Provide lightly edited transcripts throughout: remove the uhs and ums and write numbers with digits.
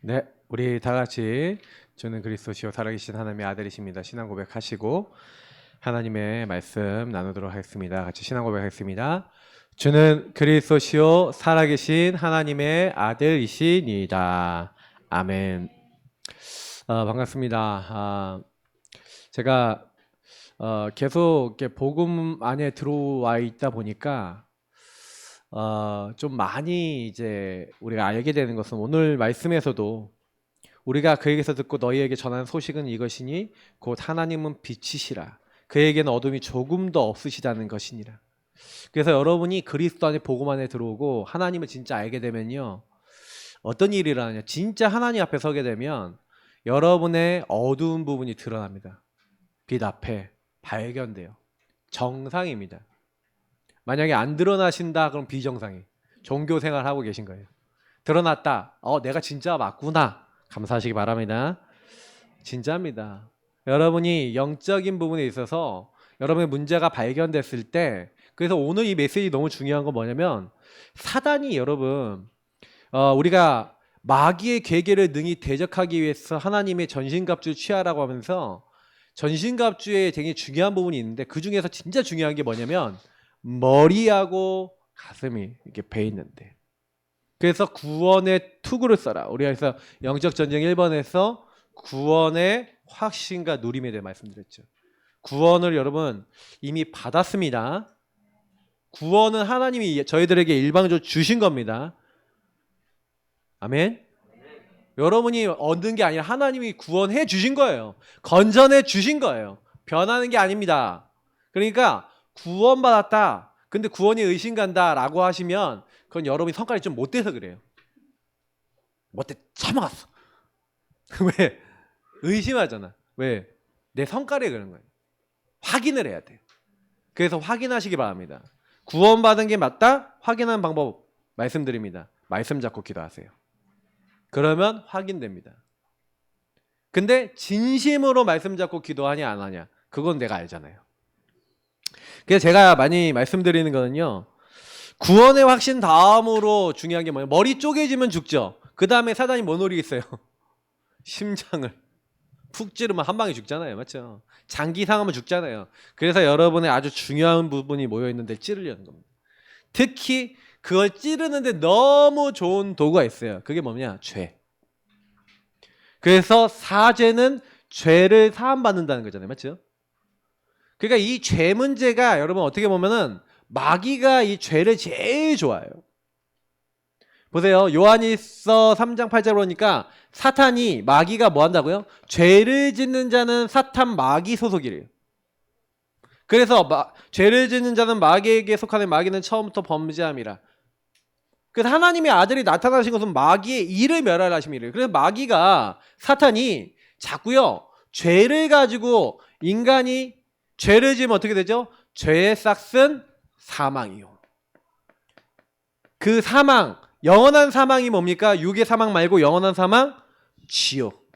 네, 우리 다 같이 주는 그리스도시요 살아계신 하나님의 아들이십니다. 신앙 고백하시고 하나님의 말씀 나누도록 하겠습니다. 같이 신앙 고백하겠습니다. 주는 그리스도시요 살아계신 하나님의 아들이시니이다. 아멘. 반갑습니다. 제가 계속 이렇게 복음 안에 들어와 있다 보니까 좀 많이 이제 우리가 알게 되는 것은 오늘 말씀에서도 우리가 그에게서 듣고 너희에게 전한 소식은 이것이니 곧 하나님은 빛이시라 그에게는 어둠이 조금도 없으시다는 것이니라. 그래서 여러분이 그리스도 안에 복음 안에 들어오고 하나님을 진짜 알게 되면요, 어떤 일이 일어나냐, 진짜 하나님 앞에 서게 되면 여러분의 어두운 부분이 드러납니다. 빛 앞에 발견돼요. 정상입니다. 만약에 안 드러나신다 그럼 비정상이 종교 생활 하고 계신 거예요. 드러났다, 내가 진짜 맞구나, 감사하시기 바랍니다. 진짜입니다. 여러분이 영적인 부분에 있어서 여러분의 문제가 발견됐을 때, 그래서 오늘 이 메시지 너무 중요한 건 뭐냐면, 사단이 여러분 우리가 마귀의 계계를 능히 대적하기 위해서 하나님의 전신갑주를 취하라고 하면서 전신갑주에 되게 중요한 부분이 있는데, 그 중에서 진짜 중요한 게 뭐냐면 머리하고 가슴이 이렇게 배 있는데, 그래서 구원의 투구를 써라. 우리가 그래서 영적 전쟁 1번에서 구원의 확신과 누림에 대해 말씀드렸죠. 구원을 여러분 이미 받았습니다. 구원은 하나님이 저희들에게 일방적으로 주신 겁니다. 아멘. 여러분이 얻는 게 아니라 하나님이 구원해 주신 거예요. 건전해 주신 거예요. 변하는 게 아닙니다. 그러니까 구원받았다, 근데 구원이 의심간다 라고 하시면 그건 여러분이 성깔이 좀 못돼서 그래요. 못돼 처먹었어. 왜? 의심하잖아. 왜? 내 성깔이 그런 거예요. 확인을 해야 돼. 그래서 확인하시기 바랍니다. 구원받은 게 맞다? 확인하는 방법 말씀드립니다. 말씀 잡고 기도하세요. 그러면 확인됩니다. 근데 진심으로 말씀 잡고 기도하냐 안 하냐, 그건 내가 알잖아요. 그래서 제가 많이 말씀드리는 거는요, 구원의 확신 다음으로 중요한 게 뭐예요? 머리 쪼개지면 죽죠. 그 다음에 사단이 뭐 노리겠어요? 심장을 푹 찌르면 한 방에 죽잖아요. 맞죠? 장기 상하면 죽잖아요. 그래서 여러분의 아주 중요한 부분이 모여있는데 찌르려는 겁니다. 특히 그걸 찌르는데 너무 좋은 도구가 있어요. 그게 뭐냐? 죄. 그래서 사죄는 죄를 사함받는다는 거잖아요. 맞죠? 그러니까 이 죄 문제가 여러분 어떻게 보면은 마귀가 이 죄를 제일 좋아해요. 보세요. 요한일서 3장 8절 보니까 사탄이, 마귀가 뭐 한다고요? 죄를 짓는 자는 사탄 마귀 소속이래요. 그래서 죄를 짓는 자는 마귀에게 속하는, 마귀는 처음부터 범죄함이라. 그래서 하나님의 아들이 나타나신 것은 마귀의 일을 멸하려 하심이래요. 그래서 마귀가, 사탄이 자꾸요 죄를 가지고, 인간이 죄를 지으면 어떻게 되죠? 죄의 싹은 사망이요. 그 사망, 영원한 사망이 뭡니까? 육의 사망 말고 영원한 사망? 지옥.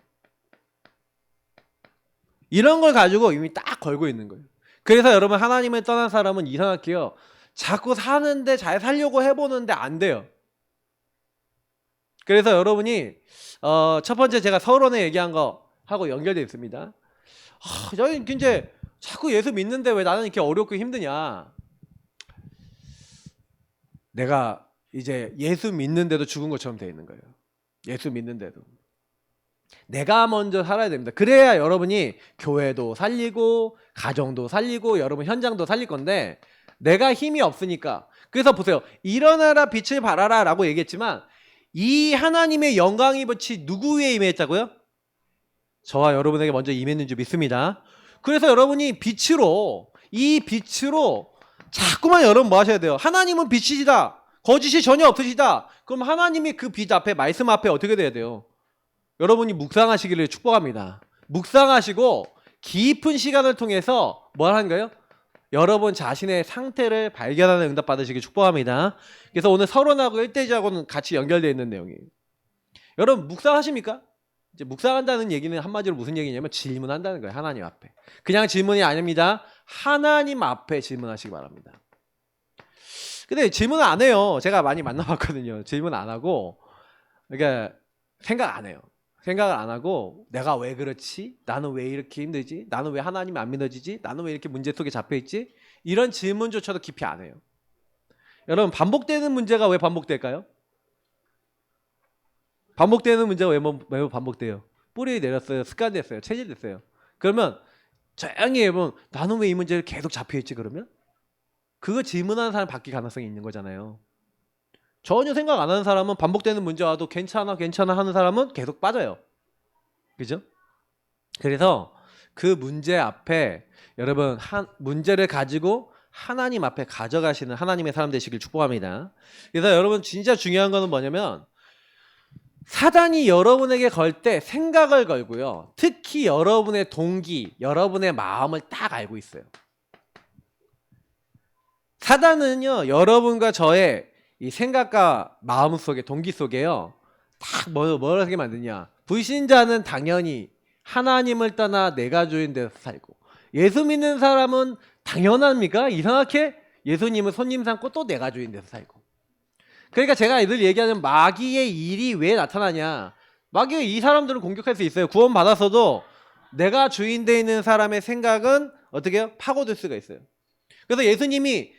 이런 걸 가지고 이미 딱 걸고 있는 거예요. 그래서 여러분, 하나님을 떠난 사람은 이상하게요, 자꾸 사는데 잘 살려고 해보는데 안 돼요. 그래서 여러분이 첫 번째 제가 서론에 얘기한 거 하고 연결되어 있습니다. 저희 이제 자꾸 예수 믿는데 왜 나는 이렇게 어렵고 힘드냐. 내가 이제 예수 믿는데도 죽은 것처럼 되어 있는 거예요. 예수 믿는데도. 내가 먼저 살아야 됩니다. 그래야 여러분이 교회도 살리고 가정도 살리고 여러분 현장도 살릴 건데, 내가 힘이 없으니까. 그래서 보세요. 일어나라 빛을 발하라 라고 얘기했지만, 이 하나님의 영광이 빛이 누구 위에 임했다고요? 저와 여러분에게 먼저 임했는 줄 믿습니다. 그래서 여러분이 빛으로, 이 빛으로 자꾸만 여러분 뭐 하셔야 돼요? 하나님은 빛이시다, 거짓이 전혀 없으시다. 그럼 하나님이 그 빛 앞에, 말씀 앞에 어떻게 돼야 돼요? 여러분이 묵상하시기를 축복합니다. 묵상하시고 깊은 시간을 통해서 뭘 하는 거예요? 여러분 자신의 상태를 발견하는 응답 받으시길 축복합니다. 그래서 오늘 서론하고 1대지하고는 같이 연결되어 있는 내용이에요. 여러분 묵상하십니까? 이제 묵상한다는 얘기는 한마디로 무슨 얘기냐면 질문한다는 거예요. 하나님 앞에. 그냥 질문이 아닙니다. 하나님 앞에 질문하시기 바랍니다. 근데 질문을 안 해요. 제가 많이 만나봤거든요. 질문 안 하고, 그러니까 생각 안 해요. 생각을 안 하고 내가 왜 그렇지? 나는 왜 이렇게 힘들지? 나는 왜 하나님이 안 믿어지지? 나는 왜 이렇게 문제 속에 잡혀 있지? 이런 질문조차도 깊이 안 해요. 여러분, 반복되는 문제가 왜 반복될까요? 반복되는 문제가 왜 반복돼요? 뿌리 내렸어요. 습관됐어요. 체질됐어요. 그러면 조용히 해보면 나는 왜 이 문제를 계속 잡혀있지 그러면? 그거 질문하는 사람 바뀔 가능성이 있는 거잖아요. 전혀 생각 안 하는 사람은 반복되는 문제 와도 괜찮아 괜찮아 하는 사람은 계속 빠져요. 그죠? 그래서 그 문제 앞에 여러분 문제를 가지고 하나님 앞에 가져가시는 하나님의 사람 되시길 축복합니다. 그래서 여러분 진짜 중요한 거는 뭐냐면 사단이 여러분에게 걸 때 생각을 걸고요. 특히 여러분의 동기, 여러분의 마음을 딱 알고 있어요. 사단은요, 여러분과 저의 이 생각과 마음 속에, 동기 속에요, 딱 뭐라게 만드냐. 불신자는 당연히 하나님을 떠나 내가 주인 데서 살고, 예수 믿는 사람은 당연합니까? 이상하게 예수님은 손님 삼고 또 내가 주인 데서 살고. 그러니까 제가 늘 얘기하는 마귀의 일이 왜 나타나냐. 마귀가 이 사람들을 공격할 수 있어요. 구원 받았어도 내가 주인 돼 있는 사람의 생각은 어떻게 해요? 파고들 수가 있어요. 그래서 예수님이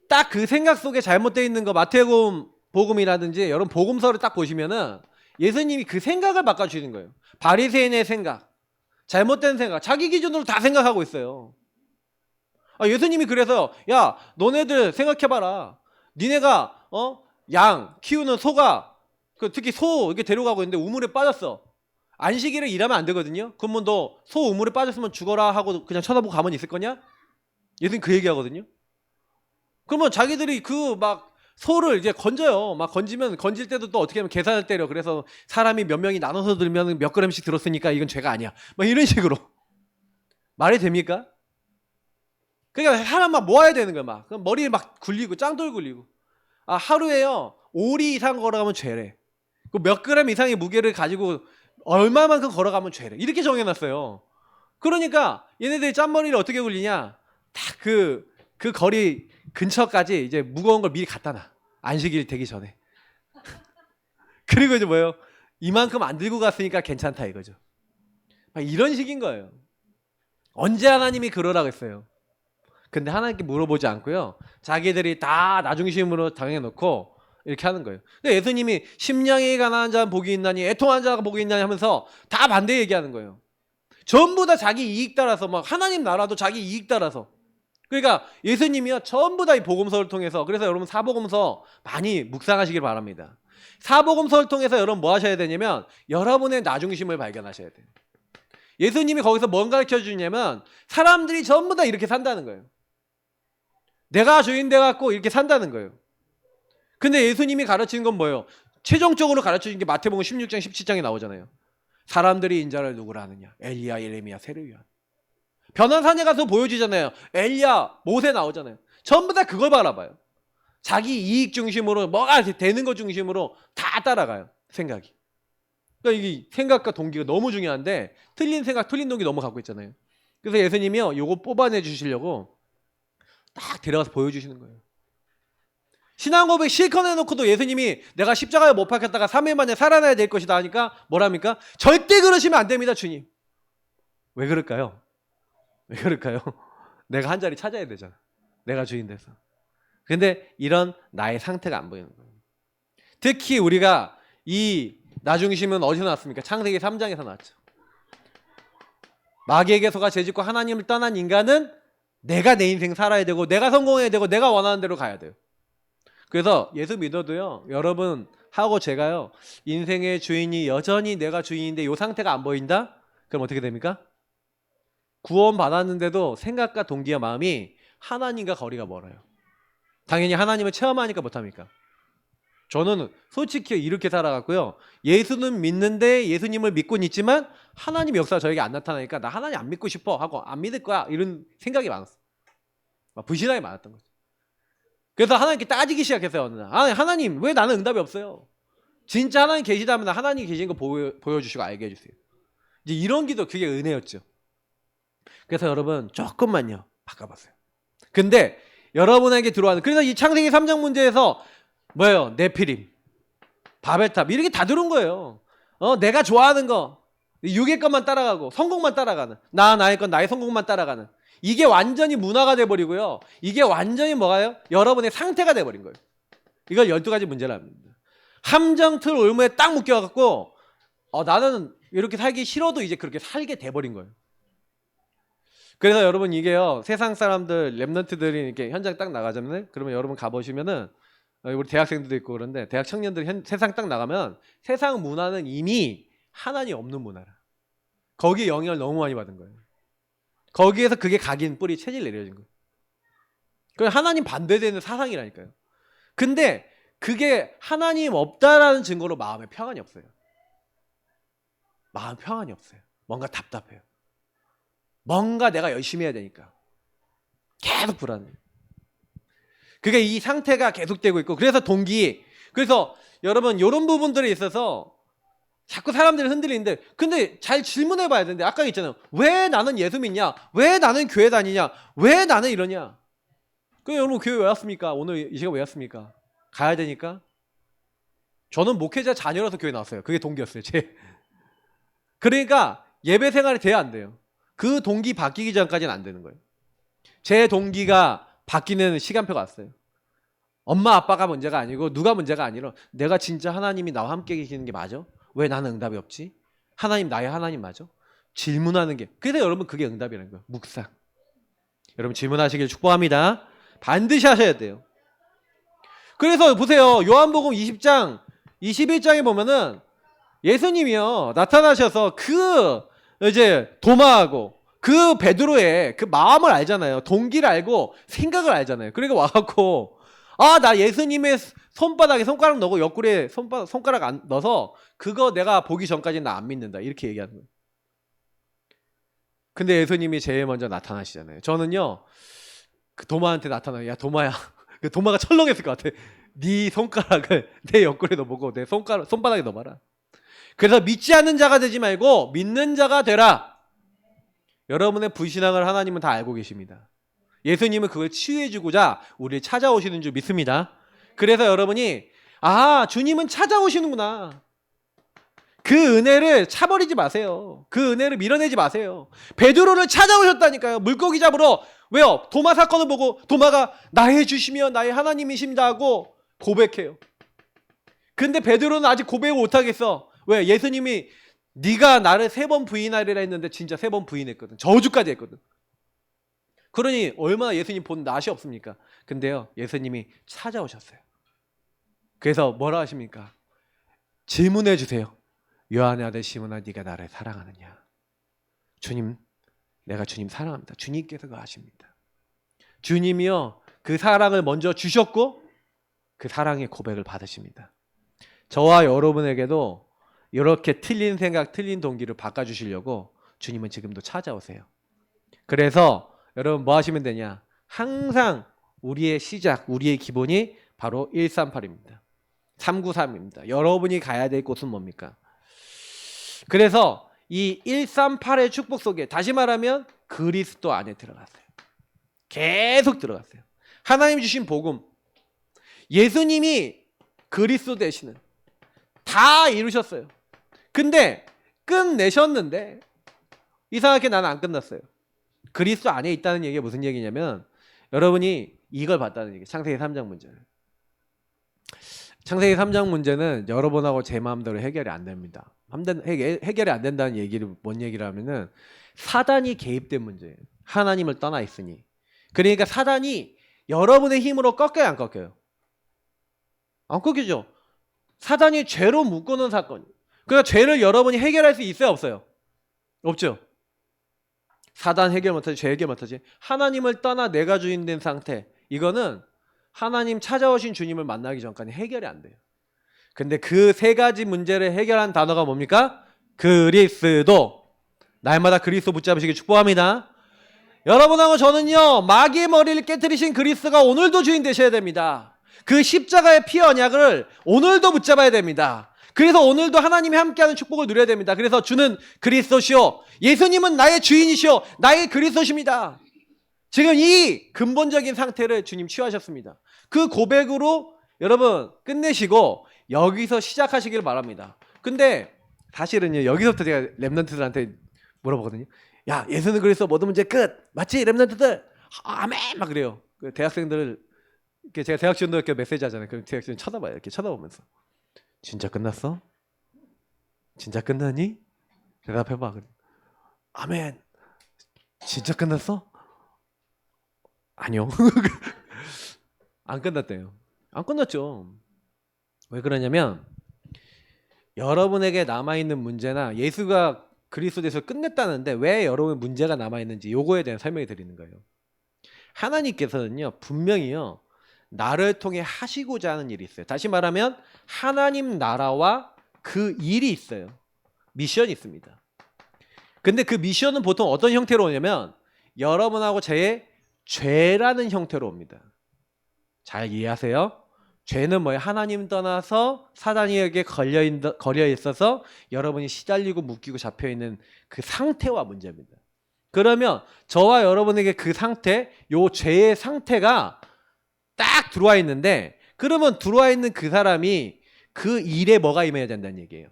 딱 그 생각 속에 잘못되어 있는 거 마태복음 복음이라든지 여러분 복음서를 딱 보시면은 예수님이 그 생각을 바꿔주시는 거예요. 바리새인의 생각, 잘못된 생각, 자기 기준으로 다 생각하고 있어요. 예수님이 그래서 야 너네들 생각해봐라. 니네가 양 키우는 소가 특히 소 이렇게 데려가고 있는데 우물에 빠졌어. 안식일에 일하면 안 되거든요. 그러면 너 소 우물에 빠졌으면 죽어라 하고 그냥 쳐다보고 가만히 있을 거냐? 예수님 그 얘기하거든요. 그러면 자기들이 그 막 소를 이제 건져요. 막 건질 때도 또 어떻게 하면 계산을 때려. 그래서 사람이 몇 명이 나눠서 들면 몇 그램씩 들었으니까 이건 죄가 아니야. 막 이런 식으로. 말이 됩니까? 그러니까 사람 막 모아야 되는 거야. 막 그럼 머리에 막 굴리고 짱돌 굴리고. 하루에요 5리 이상 걸어가면 죄래. 그 몇 그램 이상의 무게를 가지고 얼마만큼 걸어가면 죄래. 이렇게 정해놨어요. 그러니까 얘네들이 짠머리를 어떻게 굴리냐. 딱 그 거리 근처까지 이제 무거운 걸 미리 갖다 놔. 안식일 되기 전에. 그리고 이제 뭐예요? 이만큼 안 들고 갔으니까 괜찮다 이거죠. 이런 식인 거예요. 언제 하나님이 그러라고 했어요? 근데 하나님께 물어보지 않고요. 자기들이 다 나중심으로 당해놓고 이렇게 하는 거예요. 근데 예수님이 심령이 가난한 자는 복이 있나니 애통한 자가 복이 있나니 하면서 다 반대 얘기하는 거예요. 전부 다 자기 이익 따라서 막 하나님 나라도 자기 이익 따라서. 그러니까 예수님이요 전부 다 이 복음서를 통해서 그래서 여러분 사복음서 많이 묵상하시길 바랍니다. 사복음서를 통해서 여러분 뭐 하셔야 되냐면 여러분의 나중심을 발견하셔야 돼요. 예수님이 거기서 뭔 가르쳐 주냐면 사람들이 전부 다 이렇게 산다는 거예요. 내가 주인 돼갖고 이렇게 산다는 거예요. 근데 예수님이 가르치는 건 뭐예요? 최종적으로 가르치는 게 마태복음 16장 17장에 나오잖아요. 사람들이 인자를 누구라 하느냐? 엘리야, 예레미야, 세례요한. 변화산에 가서 보여주잖아요. 엘리야, 모세 나오잖아요. 전부 다 그걸 바라봐요. 자기 이익 중심으로 뭐가 되는 것 중심으로 다 따라가요. 생각이. 그러니까 이 생각과 동기가 너무 중요한데 틀린 생각, 틀린 동기 너무 갖고 있잖아요. 그래서 예수님이요 요거 뽑아내 주시려고 딱 데려가서 보여주시는 거예요. 신앙 고백 실컷 해놓고도 예수님이 내가 십자가에 못 박혔다가 3일 만에 살아나야 될 것이다 하니까 뭐랍니까? 절대 그러시면 안 됩니다 주님. 왜 그럴까요? 왜 그럴까요? 내가 한 자리 찾아야 되잖아. 내가 주인 돼서. 근데 이런 나의 상태가 안 보이는 거예요. 특히 우리가 이 나중심은 어디서 나왔습니까? 창세기 3장에서 나왔죠. 마귀에게 속아 죄짓고 하나님을 떠난 인간은 내가 내 인생 살아야 되고 내가 성공해야 되고 내가 원하는 대로 가야 돼요. 그래서 예수 믿어도요 여러분 하고 제가요 인생의 주인이 여전히 내가 주인인데 이 상태가 안 보인다? 그럼 어떻게 됩니까? 구원 받았는데도 생각과 동기와 마음이 하나님과 거리가 멀어요. 당연히 하나님을 체험하니까 못합니까? 저는 솔직히 이렇게 살아갔고요. 예수는 믿는데 예수님을 믿고는 있지만 하나님 역사가 저에게 안 나타나니까 나 하나님 안 믿고 싶어 하고 안 믿을 거야 이런 생각이 많았어. 막 불신앙이 많았던 거죠. 그래서 하나님께 따지기 시작했어요. 어느 날. 하나님 왜 나는 응답이 없어요? 진짜 하나님 계시다면 하나님 계신 거 보여주시고 알게 해주세요. 이제 이런 기도 그게 은혜였죠. 그래서 여러분 조금만요 바꿔봤어요. 근데 여러분에게 들어와는 그래서 이 창세기 3장 문제에서 뭐예요? 네피림, 바벨탑 이렇게 다 들어온 거예요. 내가 좋아하는 거, 육의 것만 따라가고 성공만 따라가는, 나의 건 나의 성공만 따라가는, 이게 완전히 문화가 돼버리고요. 이게 완전히 뭐가요? 여러분의 상태가 돼버린 거예요. 이걸 12가지 문제랍니다. 함정틀 올무에 딱 묶여갖고 나는 이렇게 살기 싫어도 이제 그렇게 살게 돼버린 거예요. 그래서 여러분 이게요, 세상 사람들 랩런트들이 이렇게 현장 딱 나가잖아요. 그러면 여러분 가보시면은 우리 대학생들도 있고 그런데 대학 청년들이 세상 딱 나가면 세상 문화는 이미 하나님 없는 문화라. 거기에 영향을 너무 많이 받은 거예요. 거기에서 그게 각인 뿌리 체질 내려진 거예요. 그 하나님 반대되는 사상이라니까요. 근데 그게 하나님 없다라는 증거로 마음에 평안이 없어요. 마음 평안이 없어요. 뭔가 답답해요. 뭔가 내가 열심히 해야 되니까 계속 불안해요. 그게 이 상태가 계속되고 있고, 그래서 그래서 여러분 이런 부분들에 있어서 자꾸 사람들이 흔들리는데, 근데 잘 질문해 봐야 되는데, 아까 있잖아요. 왜 나는 예수 믿냐? 왜 나는 교회 다니냐? 왜 나는 이러냐? 여러분 교회 왜 왔습니까? 오늘 이 시간 왜 왔습니까? 가야 되니까? 저는 목회자 자녀라서 교회 나왔어요. 그게 동기였어요. 그러니까 예배 생활이 돼야 안 돼요. 그 동기 바뀌기 전까지는 안 되는 거예요. 제 동기가 바뀌는 시간표가 왔어요. 엄마 아빠가 문제가 아니고 누가 문제가 아니라 내가 진짜 하나님이 나와 함께 계시는 게 맞아? 왜 나는 응답이 없지? 하나님 나의 하나님 맞아? 질문하는 게, 그래서 여러분 그게 응답이라는 거예요. 묵상. 여러분 질문하시길 축복합니다. 반드시 하셔야 돼요. 그래서 보세요. 요한복음 20장 21장에 보면은 예수님이요 나타나셔서 이제 도마하고 그 베드로의 그 마음을 알잖아요. 동기를 알고 생각을 알잖아요. 그러니까 와갖고 나 예수님의 손바닥에 손가락 넣고 옆구리에 손가락 안 넣어서 그거 내가 보기 전까지는 나 안 믿는다, 이렇게 얘기하는 거예요. 근데 예수님이 제일 먼저 나타나시잖아요. 저는요 그 도마한테 나타나요. 야 도마야, 그 도마가 철렁했을 것 같아. 네 손가락을 내 옆구리에 넣어보고 내 손바닥에 넣어봐라. 그래서 믿지 않는 자가 되지 말고 믿는 자가 되라. 여러분의 불신앙을 하나님은 다 알고 계십니다. 예수님은 그걸 치유해주고자 우리를 찾아오시는 줄 믿습니다. 그래서 여러분이 주님은 찾아오시는구나. 그 은혜를 차버리지 마세요. 그 은혜를 밀어내지 마세요. 베드로를 찾아오셨다니까요. 물고기 잡으러. 왜요? 도마 사건을 보고 도마가 나의 주시며 나의 하나님이십니다 하고 고백해요. 근데 베드로는 아직 고백을 못하겠어. 왜? 예수님이 네가 나를 3번 부인하리라 했는데 진짜 3번 부인했거든. 저주까지 했거든. 그러니 얼마나 예수님 본 낯이 없습니까? 근데요 예수님이 찾아오셨어요. 그래서 뭐라 하십니까? 질문해 주세요. 요한의 아들 시몬아, 네가 나를 사랑하느냐? 주님, 내가 주님 사랑합니다. 주님께서 그거 아십니다. 주님이요 그 사랑을 먼저 주셨고 그 사랑의 고백을 받으십니다. 저와 여러분에게도 이렇게 틀린 생각, 틀린 동기를 바꿔주시려고 주님은 지금도 찾아오세요. 그래서 여러분 뭐 하시면 되냐? 항상 우리의 시작, 우리의 기본이 바로 138입니다. 393입니다. 여러분이 가야 될 곳은 뭡니까? 그래서 이 138의 축복 속에, 다시 말하면 그리스도 안에 들어갔어요. 계속 들어갔어요. 하나님 주신 복음, 예수님이 그리스도 되시는 다 이루셨어요. 근데 끝내셨는데 이상하게 나는 안 끝났어요. 그리스도 안에 있다는 얘기가 무슨 얘기냐면 여러분이 이걸 봤다는 얘기예요. 창세기 3장 문제를. 창세기 3장 문제는 여러분하고 제 마음대로 해결이 안 됩니다. 해결이 안 된다는 얘기를 뭔 얘기를 하면은 사단이 개입된 문제예요. 하나님을 떠나 있으니. 그러니까 사단이 여러분의 힘으로 꺾여요, 안 꺾여요? 안 꺾이죠. 사단이 죄로 묶어놓은 사건. 그러니까 죄를 여러분이 해결할 수 있어요, 없어요? 없죠. 사단 해결 못하지, 죄 해결 못하지. 하나님을 떠나 내가 주인 된 상태, 이거는 하나님 찾아오신 주님을 만나기 전까지 해결이 안 돼요. 근데 그 3가지 문제를 해결한 단어가 뭡니까? 그리스도. 날마다 그리스도 붙잡으시길 축복합니다. 여러분하고 저는요 마귀의 머리를 깨뜨리신 그리스도가 오늘도 주인 되셔야 됩니다. 그 십자가의 피 언약을 오늘도 붙잡아야 됩니다. 그래서 오늘도 하나님이 함께하는 축복을 누려야 됩니다. 그래서 주는 그리스도시오, 예수님은 나의 주인이시오, 나의 그리스도십니다. 지금 이 근본적인 상태를 주님 취하셨습니다. 그 고백으로 여러분 끝내시고 여기서 시작하시길 바랍니다. 근데 사실은요 여기서부터 제가 랩런트들한테 물어보거든요. 야 예수는 그리스도 모든 문제 끝 맞지 랩런트들 아멘 막 그래요. 그 대학생들 이렇게 제가 대학 시험도 이렇게 메시지 하잖아요. 그럼 대학생 쳐다봐요. 이렇게 쳐다보면서 진짜 끝났어? 진짜 끝나니? 대답해봐. 아멘. 진짜 끝났어? 아니요. 안 끝났대요. 안 끝났죠. 왜 그러냐면 여러분에게 남아있는 문제나 예수가 그리스도에서 끝냈다는데 왜 여러분 문제가 남아있는지 요거에 대한 설명이 드리는 거예요. 하나님께서는요 분명히요 나를 통해 하시고자 하는 일이 있어요. 다시 말하면 하나님 나라와 그 일이 있어요. 미션이 있습니다. 근데 그 미션은 보통 어떤 형태로 오냐면 여러분하고 제 죄라는 형태로 옵니다. 잘 이해하세요? 죄는 뭐예요? 하나님 떠나서 사단에게 걸려 있어서 여러분이 시달리고 묶이고 잡혀있는 그 상태와 문제입니다. 그러면 저와 여러분에게 그 상태, 요 죄의 상태가 딱 들어와 있는데 그러면 들어와 있는 그 사람이 그 일에 뭐가 임해야 된다는 얘기예요.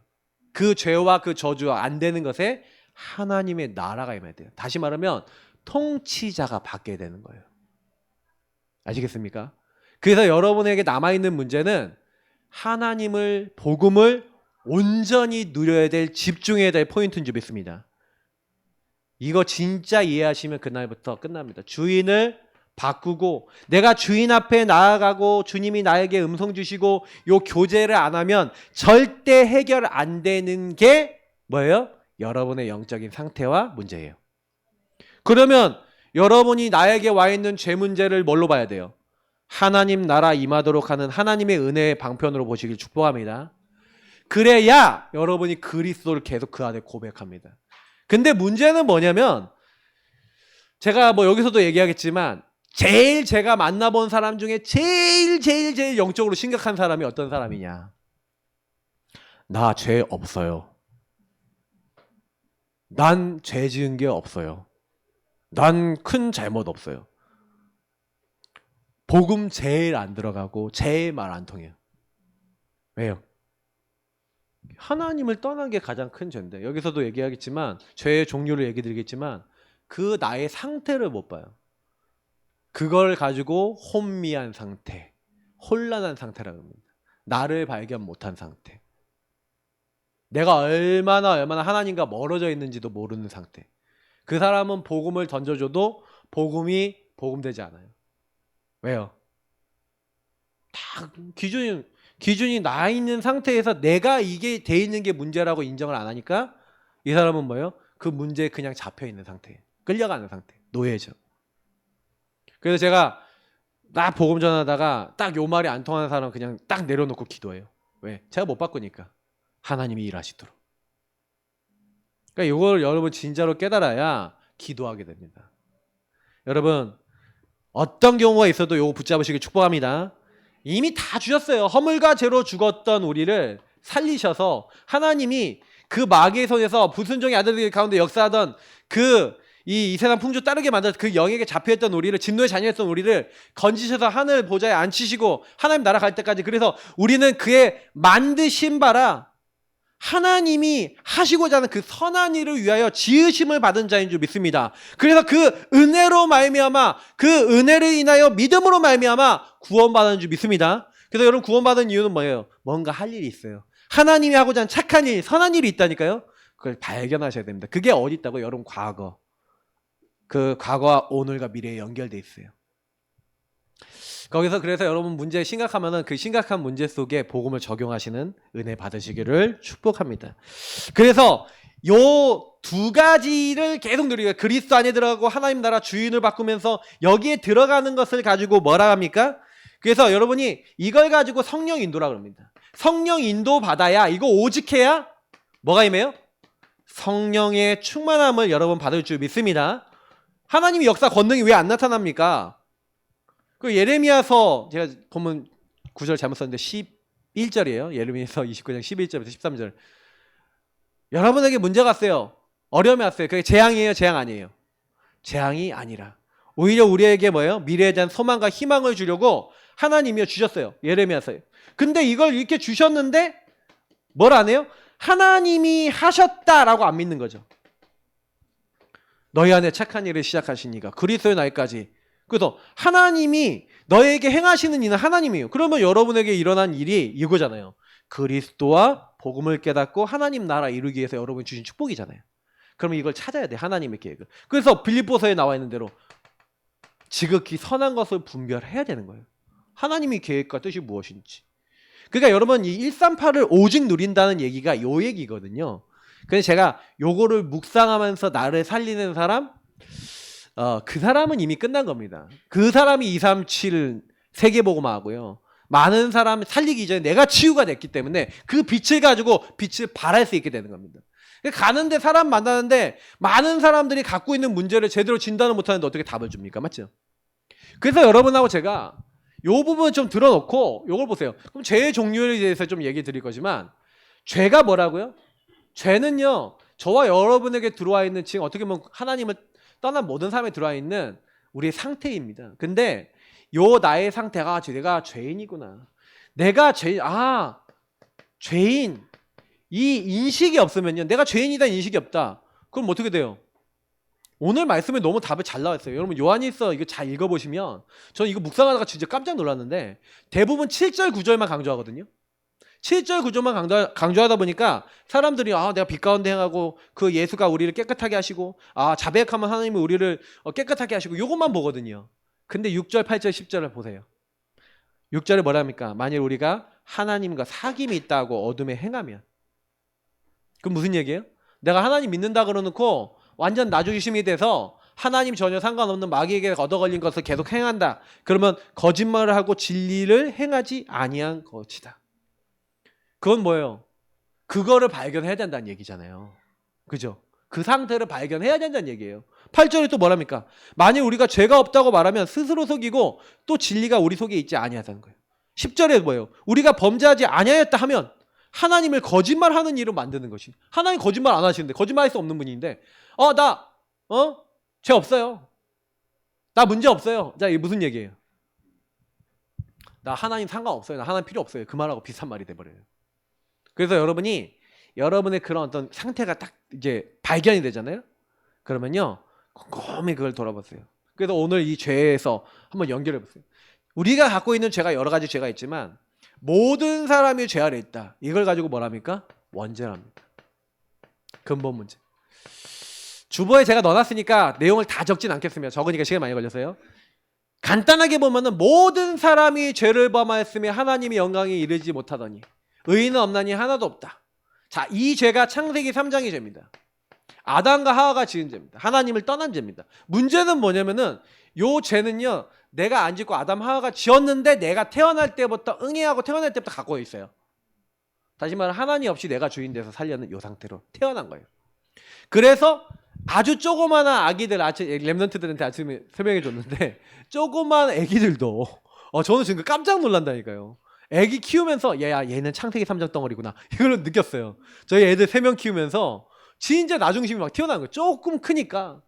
그 죄와 그 저주와 안 되는 것에 하나님의 나라가 임해야 돼요. 다시 말하면 통치자가 바뀌어야 되는 거예요. 아시겠습니까? 그래서 여러분에게 남아있는 문제는 하나님을 복음을 온전히 누려야 될 집중해야 될 포인트인 줄 믿습니다. 이거 진짜 이해하시면 그날부터 끝납니다. 주인을 바꾸고 내가 주인 앞에 나아가고 주님이 나에게 음성 주시고 요 교제를 안 하면 절대 해결 안 되는 게 뭐예요? 여러분의 영적인 상태와 문제예요. 그러면 여러분이 나에게 와 있는 죄 문제를 뭘로 봐야 돼요? 하나님 나라 임하도록 하는 하나님의 은혜의 방편으로 보시길 축복합니다. 그래야 여러분이 그리스도를 계속 그 안에 고백합니다. 근데 문제는 뭐냐면 제가 뭐 여기서도 얘기하겠지만 제일 제가 만나본 사람 중에 제일 영적으로 심각한 사람이 어떤 사람이냐? 나 죄 없어요. 난 죄 지은 게 없어요. 난 큰 잘못 없어요. 복음 제일 안 들어가고 제일 말 안 통해요. 왜요? 하나님을 떠난 게 가장 큰 죄인데 여기서도 얘기하겠지만 죄의 종류를 얘기 드리겠지만 그 나의 상태를 못 봐요. 그걸 가지고 혼미한 상태, 혼란한 상태라고 합니다. 나를 발견 못한 상태. 내가 얼마나 하나님과 멀어져 있는지도 모르는 상태. 그 사람은 복음을 던져줘도 복음이 복음되지 않아요. 왜요? 다 기준이 나 있는 상태에서 내가 이게 돼 있는 게 문제라고 인정을 안 하니까 이 사람은 뭐예요? 그 문제에 그냥 잡혀 있는 상태, 끌려가는 상태, 노예죠. 그래서 제가 딱 복음 전하다가 딱 요 말이 안 통하는 사람 그냥 딱 내려놓고 기도해요. 왜? 제가 못 바꾸니까 하나님이 일하시도록. 그러니까 이걸 여러분 진짜로 깨달아야 기도하게 됩니다. 여러분 어떤 경우가 있어도 이거 붙잡으시길 축복합니다. 이미 다 주셨어요. 허물과 죄로 죽었던 우리를 살리셔서 하나님이 그 마귀의 손에서 불순종의 아들들 가운데 역사하던 이 세상 풍조 따르게 만든 그 영에게 잡혀있던 우리를 진노의 자녀였던 우리를 건지셔서 하늘 보좌에 앉히시고 하나님 나라 갈 때까지 그래서 우리는 그의 만드신 바라 하나님이 하시고자 하는 그 선한 일을 위하여 지으심을 받은 자인 줄 믿습니다. 그래서 그 은혜로 말미암아 그 은혜를 인하여 믿음으로 말미암아 구원받은 줄 믿습니다. 그래서 여러분 구원받은 이유는 뭐예요? 뭔가 할 일이 있어요. 하나님이 하고자 하는 착한 일, 선한 일이 있다니까요. 그걸 발견하셔야 됩니다. 그게 어디 있다고? 여러분 과거. 그 과거와 오늘과 미래에 연결돼 있어요. 거기서 그래서 여러분 문제 심각하면은 그 심각한 문제 속에 복음을 적용하시는 은혜 받으시기를 축복합니다. 그래서 요 두 가지를 계속 누리고 그리스도 안에 들어가고 하나님 나라 주인을 바꾸면서 여기에 들어가는 것을 가지고 뭐라 합니까? 그래서 여러분이 이걸 가지고 성령 인도라 그럽니다. 성령 인도 받아야 이거 오직해야 뭐가 임해요? 성령의 충만함을 여러분 받을 줄 믿습니다. 하나님의 역사 권능이 왜 안 나타납니까? 그 예레미야서 제가 보면 9절 잘못 썼는데 11절이에요. 예레미야서 29장 11절부터 13절. 여러분에게 문제가 왔어요. 어려움이 왔어요. 그게 재앙이에요? 재앙 아니에요? 재앙이 아니라 오히려 우리에게 뭐예요? 미래에 대한 소망과 희망을 주려고 하나님이요 주셨어요. 예레미야서에. 근데 이걸 이렇게 주셨는데 뭘 안 해요? 하나님이 하셨다라고 안 믿는 거죠. 너희 안에 착한 일을 시작하시니까 그리스도의 날까지. 그래서 하나님이 너에게 행하시는 이는 하나님이에요. 그러면 여러분에게 일어난 일이 이거잖아요. 그리스도와 복음을 깨닫고 하나님 나라 이루기 위해서 여러분이 주신 축복이잖아요. 그러면 이걸 찾아야 돼. 하나님의 계획을. 그래서 빌립보서에 나와 있는 대로 지극히 선한 것을 분별해야 되는 거예요. 하나님의 계획과 뜻이 무엇인지. 그러니까 여러분 이 138을 오직 누린다는 얘기가 요 얘기거든요. 그래서 제가 요거를 묵상하면서 나를 살리는 사람, 그 사람은 이미 끝난 겁니다. 그 사람이 237 세계복음화하고요. 많은 사람 살리기 이전에 내가 치유가 됐기 때문에 그 빛을 가지고 빛을 발할 수 있게 되는 겁니다. 가는데 사람 만나는데 많은 사람들이 갖고 있는 문제를 제대로 진단을 못하는데 어떻게 답을 줍니까? 맞죠? 그래서 여러분하고 제가 요 부분을 좀 들어놓고 요걸 보세요. 그럼 죄의 종류에 대해서 좀 얘기 드릴 거지만 죄가 뭐라고요? 죄는요, 저와 여러분에게 들어와 있는 지금 어떻게 보면 하나님을 떠난 모든 사람에 들어와 있는 우리의 상태입니다. 근데 요 나의 상태가 내가 죄인이구나. 내가 죄인. 이 인식이 없으면요. 내가 죄인이다 인식이 없다. 그럼 어떻게 돼요? 오늘 말씀에 너무 답이 잘 나왔어요. 여러분 요한일서 이거 잘 읽어보시면 저는 이거 묵상하다가 진짜 깜짝 놀랐는데 대부분 7절 9절만 강조하거든요. 7절 9절만 강조하다 보니까 사람들이 내가 빛 가운데 행하고 그 예수가 우리를 깨끗하게 하시고 자백하면 하나님이 우리를 깨끗하게 하시고 이것만 보거든요. 근데 6절 8절 10절을 보세요. 6절에 뭐랍니까? 만일 우리가 하나님과 사귐이 있다고 어둠에 행하면 그럼 무슨 얘기예요? 내가 하나님 믿는다 그러놓고 완전 나주심이 돼서 하나님 전혀 상관없는 마귀에게 얻어걸린 것을 계속 행한다. 그러면 거짓말을 하고 진리를 행하지 아니한 것이다. 그건 뭐예요? 그거를 발견해야 된다는 얘기잖아요. 그죠? 그 상태를 발견해야 된다는 얘기예요. 8절에 또 뭐랍니까? 만일 우리가 죄가 없다고 말하면 스스로 속이고 또 진리가 우리 속에 있지 아니하다는 거예요. 10절에 뭐예요? 우리가 범죄하지 아니하였다 하면 하나님을 거짓말하는 일로 만드는 것이. 하나님 거짓말 안 하시는데 거짓말할 수 없는 분인데 죄 없어요. 나 문제 없어요. 자, 이게 무슨 얘기예요? 나 하나님 상관없어요. 나 하나님 필요 없어요. 그 말하고 비슷한 말이 돼버려요. 그래서 여러분이 여러분의 그런 어떤 상태가 딱 이제 발견이 되잖아요. 그러면요 곰곰이 그걸 돌아보세요. 그래서 오늘 이 죄에서 한번 연결해 보세요. 우리가 갖고 있는 죄가 여러 가지 죄가 있지만 모든 사람이 죄 아래 있다. 이걸 가지고 뭐랍니까? 원죄랍니다. 근본 문제. 주보에 제가 넣어놨으니까 내용을 다 적진 않겠습니다. 적으니까 시간 많이 걸렸어요. 간단하게 보면은 모든 사람이 죄를 범하였으며 하나님의 영광에 이르지 못하더니 의인은 없나니 하나도 없다. 자, 이 죄가 창세기 3장의 죄입니다. 아담과 하와가 지은 죄입니다. 하나님을 떠난 죄입니다. 문제는 뭐냐면은 요 죄는요 내가 안 짓고 아담 하와가 지었는데 내가 태어날 때부터 응애하고 태어날 때부터 갖고 있어요. 다시 말해 하나님 없이 내가 주인 돼서 살려는 요 상태로 태어난 거예요. 그래서 아주 조그마한 아기들, 랩런트들한테 아침에 설명해 줬는데 조그만 아기들도 저는 지금 깜짝 놀란다니까요. 애기 키우면서 얘는 창세기 3장 덩어리구나 이걸 느꼈어요. 저희 애들 3명 키우면서 진짜 나중심이 막 튀어나온 거예요. 조금 크니까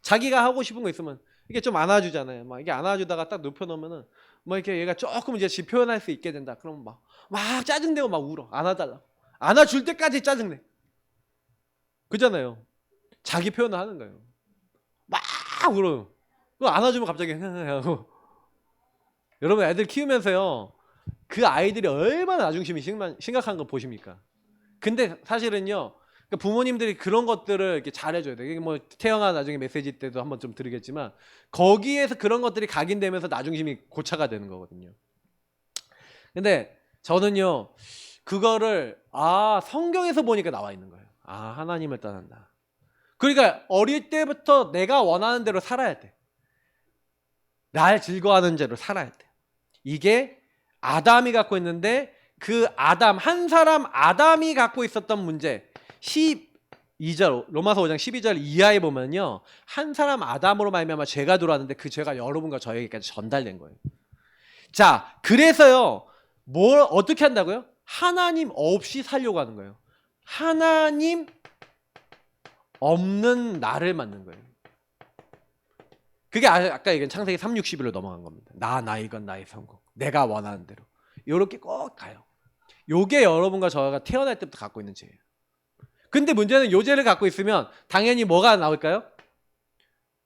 자기가 하고 싶은 거 있으면 이게 좀 안아주잖아요. 막 이게 안아주다가 딱 눕혀놓으면은 뭐 이렇게 얘가 조금 이제 지 표현할 수 있게 된다. 그러면 막 짜증내고 막 울어. 안아달라. 안아줄 때까지 짜증내. 그잖아요. 자기 표현을 하는 거예요. 막 울어요. 안아주면 갑자기 하고. 여러분 애들 키우면서요. 그 아이들이 얼마나 나중심이 심각한 거 보십니까? 근데 사실은요. 그러니까 부모님들이 그런 것들을 이렇게 잘해줘야 돼. 이게 뭐 태영아 나중에 메시지 때도 한번 좀 드리겠지만 거기에서 그런 것들이 각인되면서 나중심이 고차가 되는 거거든요. 근데 저는요 그거를 성경에서 보니까 나와 있는 거예요. 하나님을 떠난다. 그러니까 어릴 때부터 내가 원하는 대로 살아야 돼. 날 즐거워하는 대로 살아야 돼. 이게 아담이 갖고 있는데 그 한 사람 아담이 갖고 있었던 문제 12절 로마서 5장 12절 이하에 보면요 한 사람 아담으로 말미암아 죄가 들어왔는데 그 죄가 여러분과 저에게까지 전달된 거예요. 자, 그래서요 뭘 어떻게 한다고요? 하나님 없이 살려고 하는 거예요. 하나님 없는 나를 만든 거예요. 그게 아까 얘기한 창세기 3:61로 넘어간 겁니다. 이건 나의 성공, 내가 원하는 대로 이렇게 꼭 가요. 요게 여러분과 저가 태어날 때부터 갖고 있는 죄예요. 근데 문제는 요 죄를 갖고 있으면 당연히 뭐가 나올까요?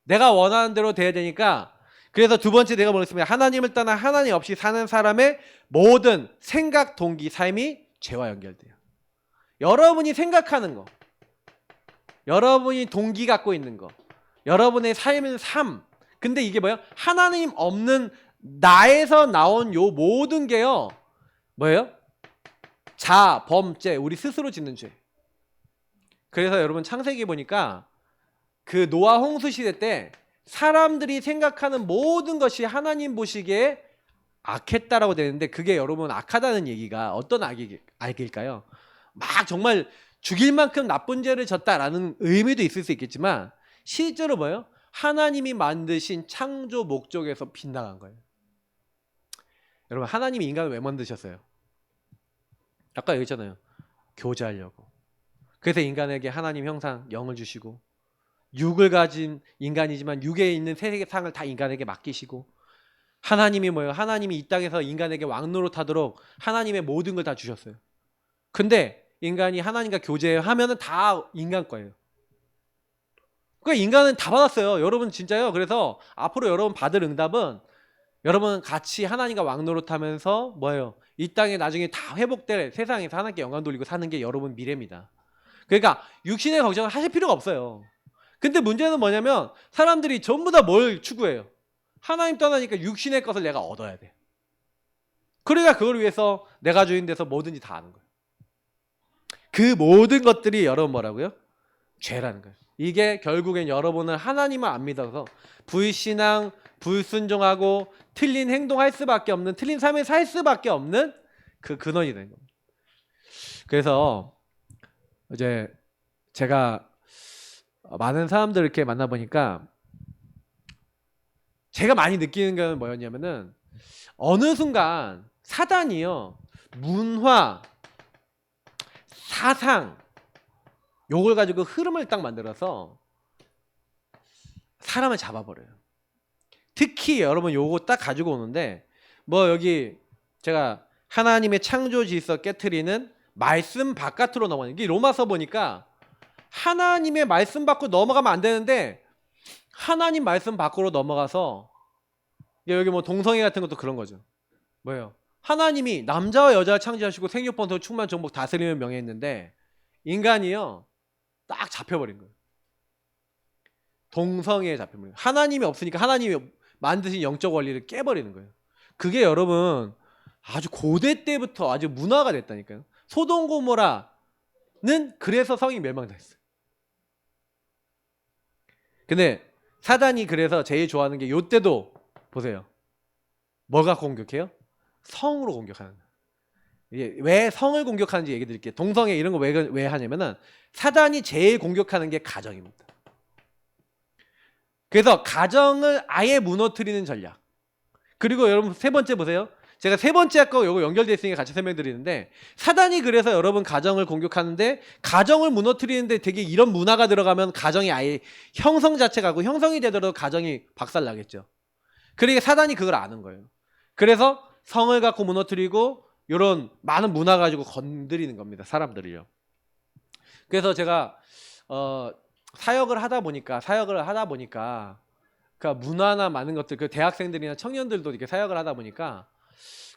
내가 원하는 대로 돼야 되니까. 그래서 두 번째 내가 뭐랬습니다. 하나님을 떠나 하나님 없이 사는 사람의 모든 생각, 동기, 삶이 죄와 연결돼요. 여러분이 생각하는 거, 여러분이 동기 갖고 있는 거, 여러분의 삶은 삶. 근데 이게 뭐예요? 하나님 없는 나에서 나온 요 모든 게요. 뭐예요? 자, 범죄, 우리 스스로 짓는 죄. 그래서 여러분 창세기 보니까 그 노아 홍수 시대 때 사람들이 생각하는 모든 것이 하나님 보시기에 악했다라고 되는데, 그게 여러분 악하다는 얘기가 어떤 악일까요? 막 정말 죽일 만큼 나쁜 죄를 졌다라는 의미도 있을 수 있겠지만, 실제로 뭐예요? 하나님이 만드신 창조 목적에서 빗나간 거예요. 여러분, 하나님이 인간을 왜 만드셨어요? 아까 얘기했잖아요. 교제하려고. 그래서 인간에게 하나님 형상 영을 주시고, 육을 가진 인간이지만 육에 있는 세상을 다 인간에게 맡기시고, 하나님이 뭐예요? 하나님이 이 땅에서 인간에게 왕노릇하도록 하나님의 모든 걸 다 주셨어요. 근데 인간이 하나님과 교제하면은 다 인간 거예요. 그러니까 인간은 다 받았어요. 여러분 진짜요. 그래서 앞으로 여러분 받을 응답은, 여러분 같이 하나님과 왕노릇하면서 뭐예요? 이 땅에 나중에 다 회복될, 세상에서 하나님께 영광 돌리고 사는 게 여러분 미래입니다. 그러니까 육신의 걱정을 하실 필요가 없어요. 근데 문제는 뭐냐면 사람들이 전부 다 뭘 추구해요? 하나님 떠나니까 육신의 것을 내가 얻어야 돼. 그러니까 그걸 위해서 내가 주인 돼서 뭐든지 다 하는 거예요. 그 모든 것들이 여러분 뭐라고요? 죄라는 거예요. 이게 결국엔 여러분을 하나님을 안 믿어서 불신앙, 불순종하고 틀린 행동할 수밖에 없는, 틀린 삶을 살 수밖에 없는 그 근원이 되는 겁니다. 그래서 이제 제가 많은 사람들 이렇게 만나보니까 제가 많이 느끼는 건 뭐였냐면은, 어느 순간 사단이요, 문화, 사상, 요걸 가지고 흐름을 딱 만들어서 사람을 잡아버려요. 특히 여러분 요거 딱 가지고 오는데, 뭐 여기 제가 하나님의 창조 질서 깨트리는 말씀 바깥으로 넘어가는 게, 로마서 보니까 하나님의 말씀 밖으로 넘어가면 안 되는데 하나님 말씀 밖으로 넘어가서, 여기 뭐 동성애 같은 것도 그런 거죠. 뭐예요? 하나님이 남자와 여자를 창조하시고 생육번성 충만 정복 다스리면 명예했는데, 인간이요 딱 잡혀버린 거예요. 동성애에 잡혀버린 거예요. 하나님이 없으니까 하나님이 만드신 영적 원리를 깨버리는 거예요. 그게 여러분 아주 고대 때부터 아주 문화가 됐다니까요. 소돔 고모라는 그래서 성이 멸망됐어요. 근데 사단이 그래서 제일 좋아하는 게, 요때도 보세요. 뭐가 공격해요? 성으로 공격하는 거예요. 이게 왜 성을 공격하는지 얘기 드릴게요. 동성애 이런 거 왜 하냐면은, 사단이 제일 공격하는 게 가정입니다. 그래서 가정을 아예 무너뜨리는 전략. 그리고 여러분 세 번째 보세요. 제가 세 번째 아까 요거 연결되어 있으니까 같이 설명드리는데, 사단이 그래서 여러분 가정을 공격하는데, 가정을 무너뜨리는데 되게 이런 문화가 들어가면 가정이 아예 형성 자체가 고, 형성이 되더라도 가정이 박살나겠죠. 그러니까 사단이 그걸 아는 거예요. 그래서 성을 갖고 무너뜨리고 이런 많은 문화 가지고 건드리는 겁니다. 사람들이요. 그래서 제가 사역을 하다 보니까 그러니까 문화나 많은 것들, 그 대학생들이나 청년들도 이렇게 사역을 하다 보니까,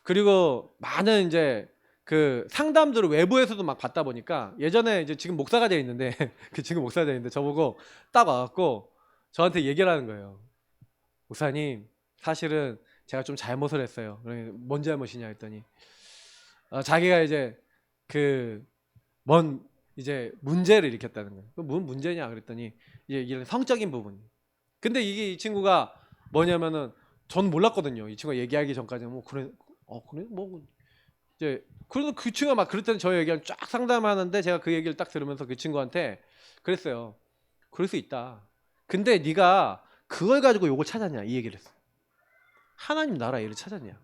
그리고 많은 이제 그 상담들을 외부에서도 막 받다 보니까, 예전에 이제 지금 목사가 되어 있는데 지금 목사가 되어 있는데 저보고 딱 와갖고 저한테 얘기를 하는 거예요. 목사님, 사실은 제가 좀 잘못을 했어요. 뭔 잘못이냐 했더니, 자기가 이제 뭔 이제 문제를 일으켰다는 거예요. 무슨 문제냐 그랬더니, 이제 이런 성적인 부분. 근데 이 친구가 뭐냐면은, 전 몰랐거든요. 이 친구가 얘기하기 전까지는 뭐 그래 뭐 이제, 그래도 그 친구가 막 그랬더니 저 얘기를 쫙 상담하는데, 제가 그 얘기를 딱 들으면서 그 친구한테 그랬어요. 그럴 수 있다. 근데 네가 그걸 가지고 요걸 찾았냐, 이 얘기를 했어요. 하나님 나라 일을 찾았냐.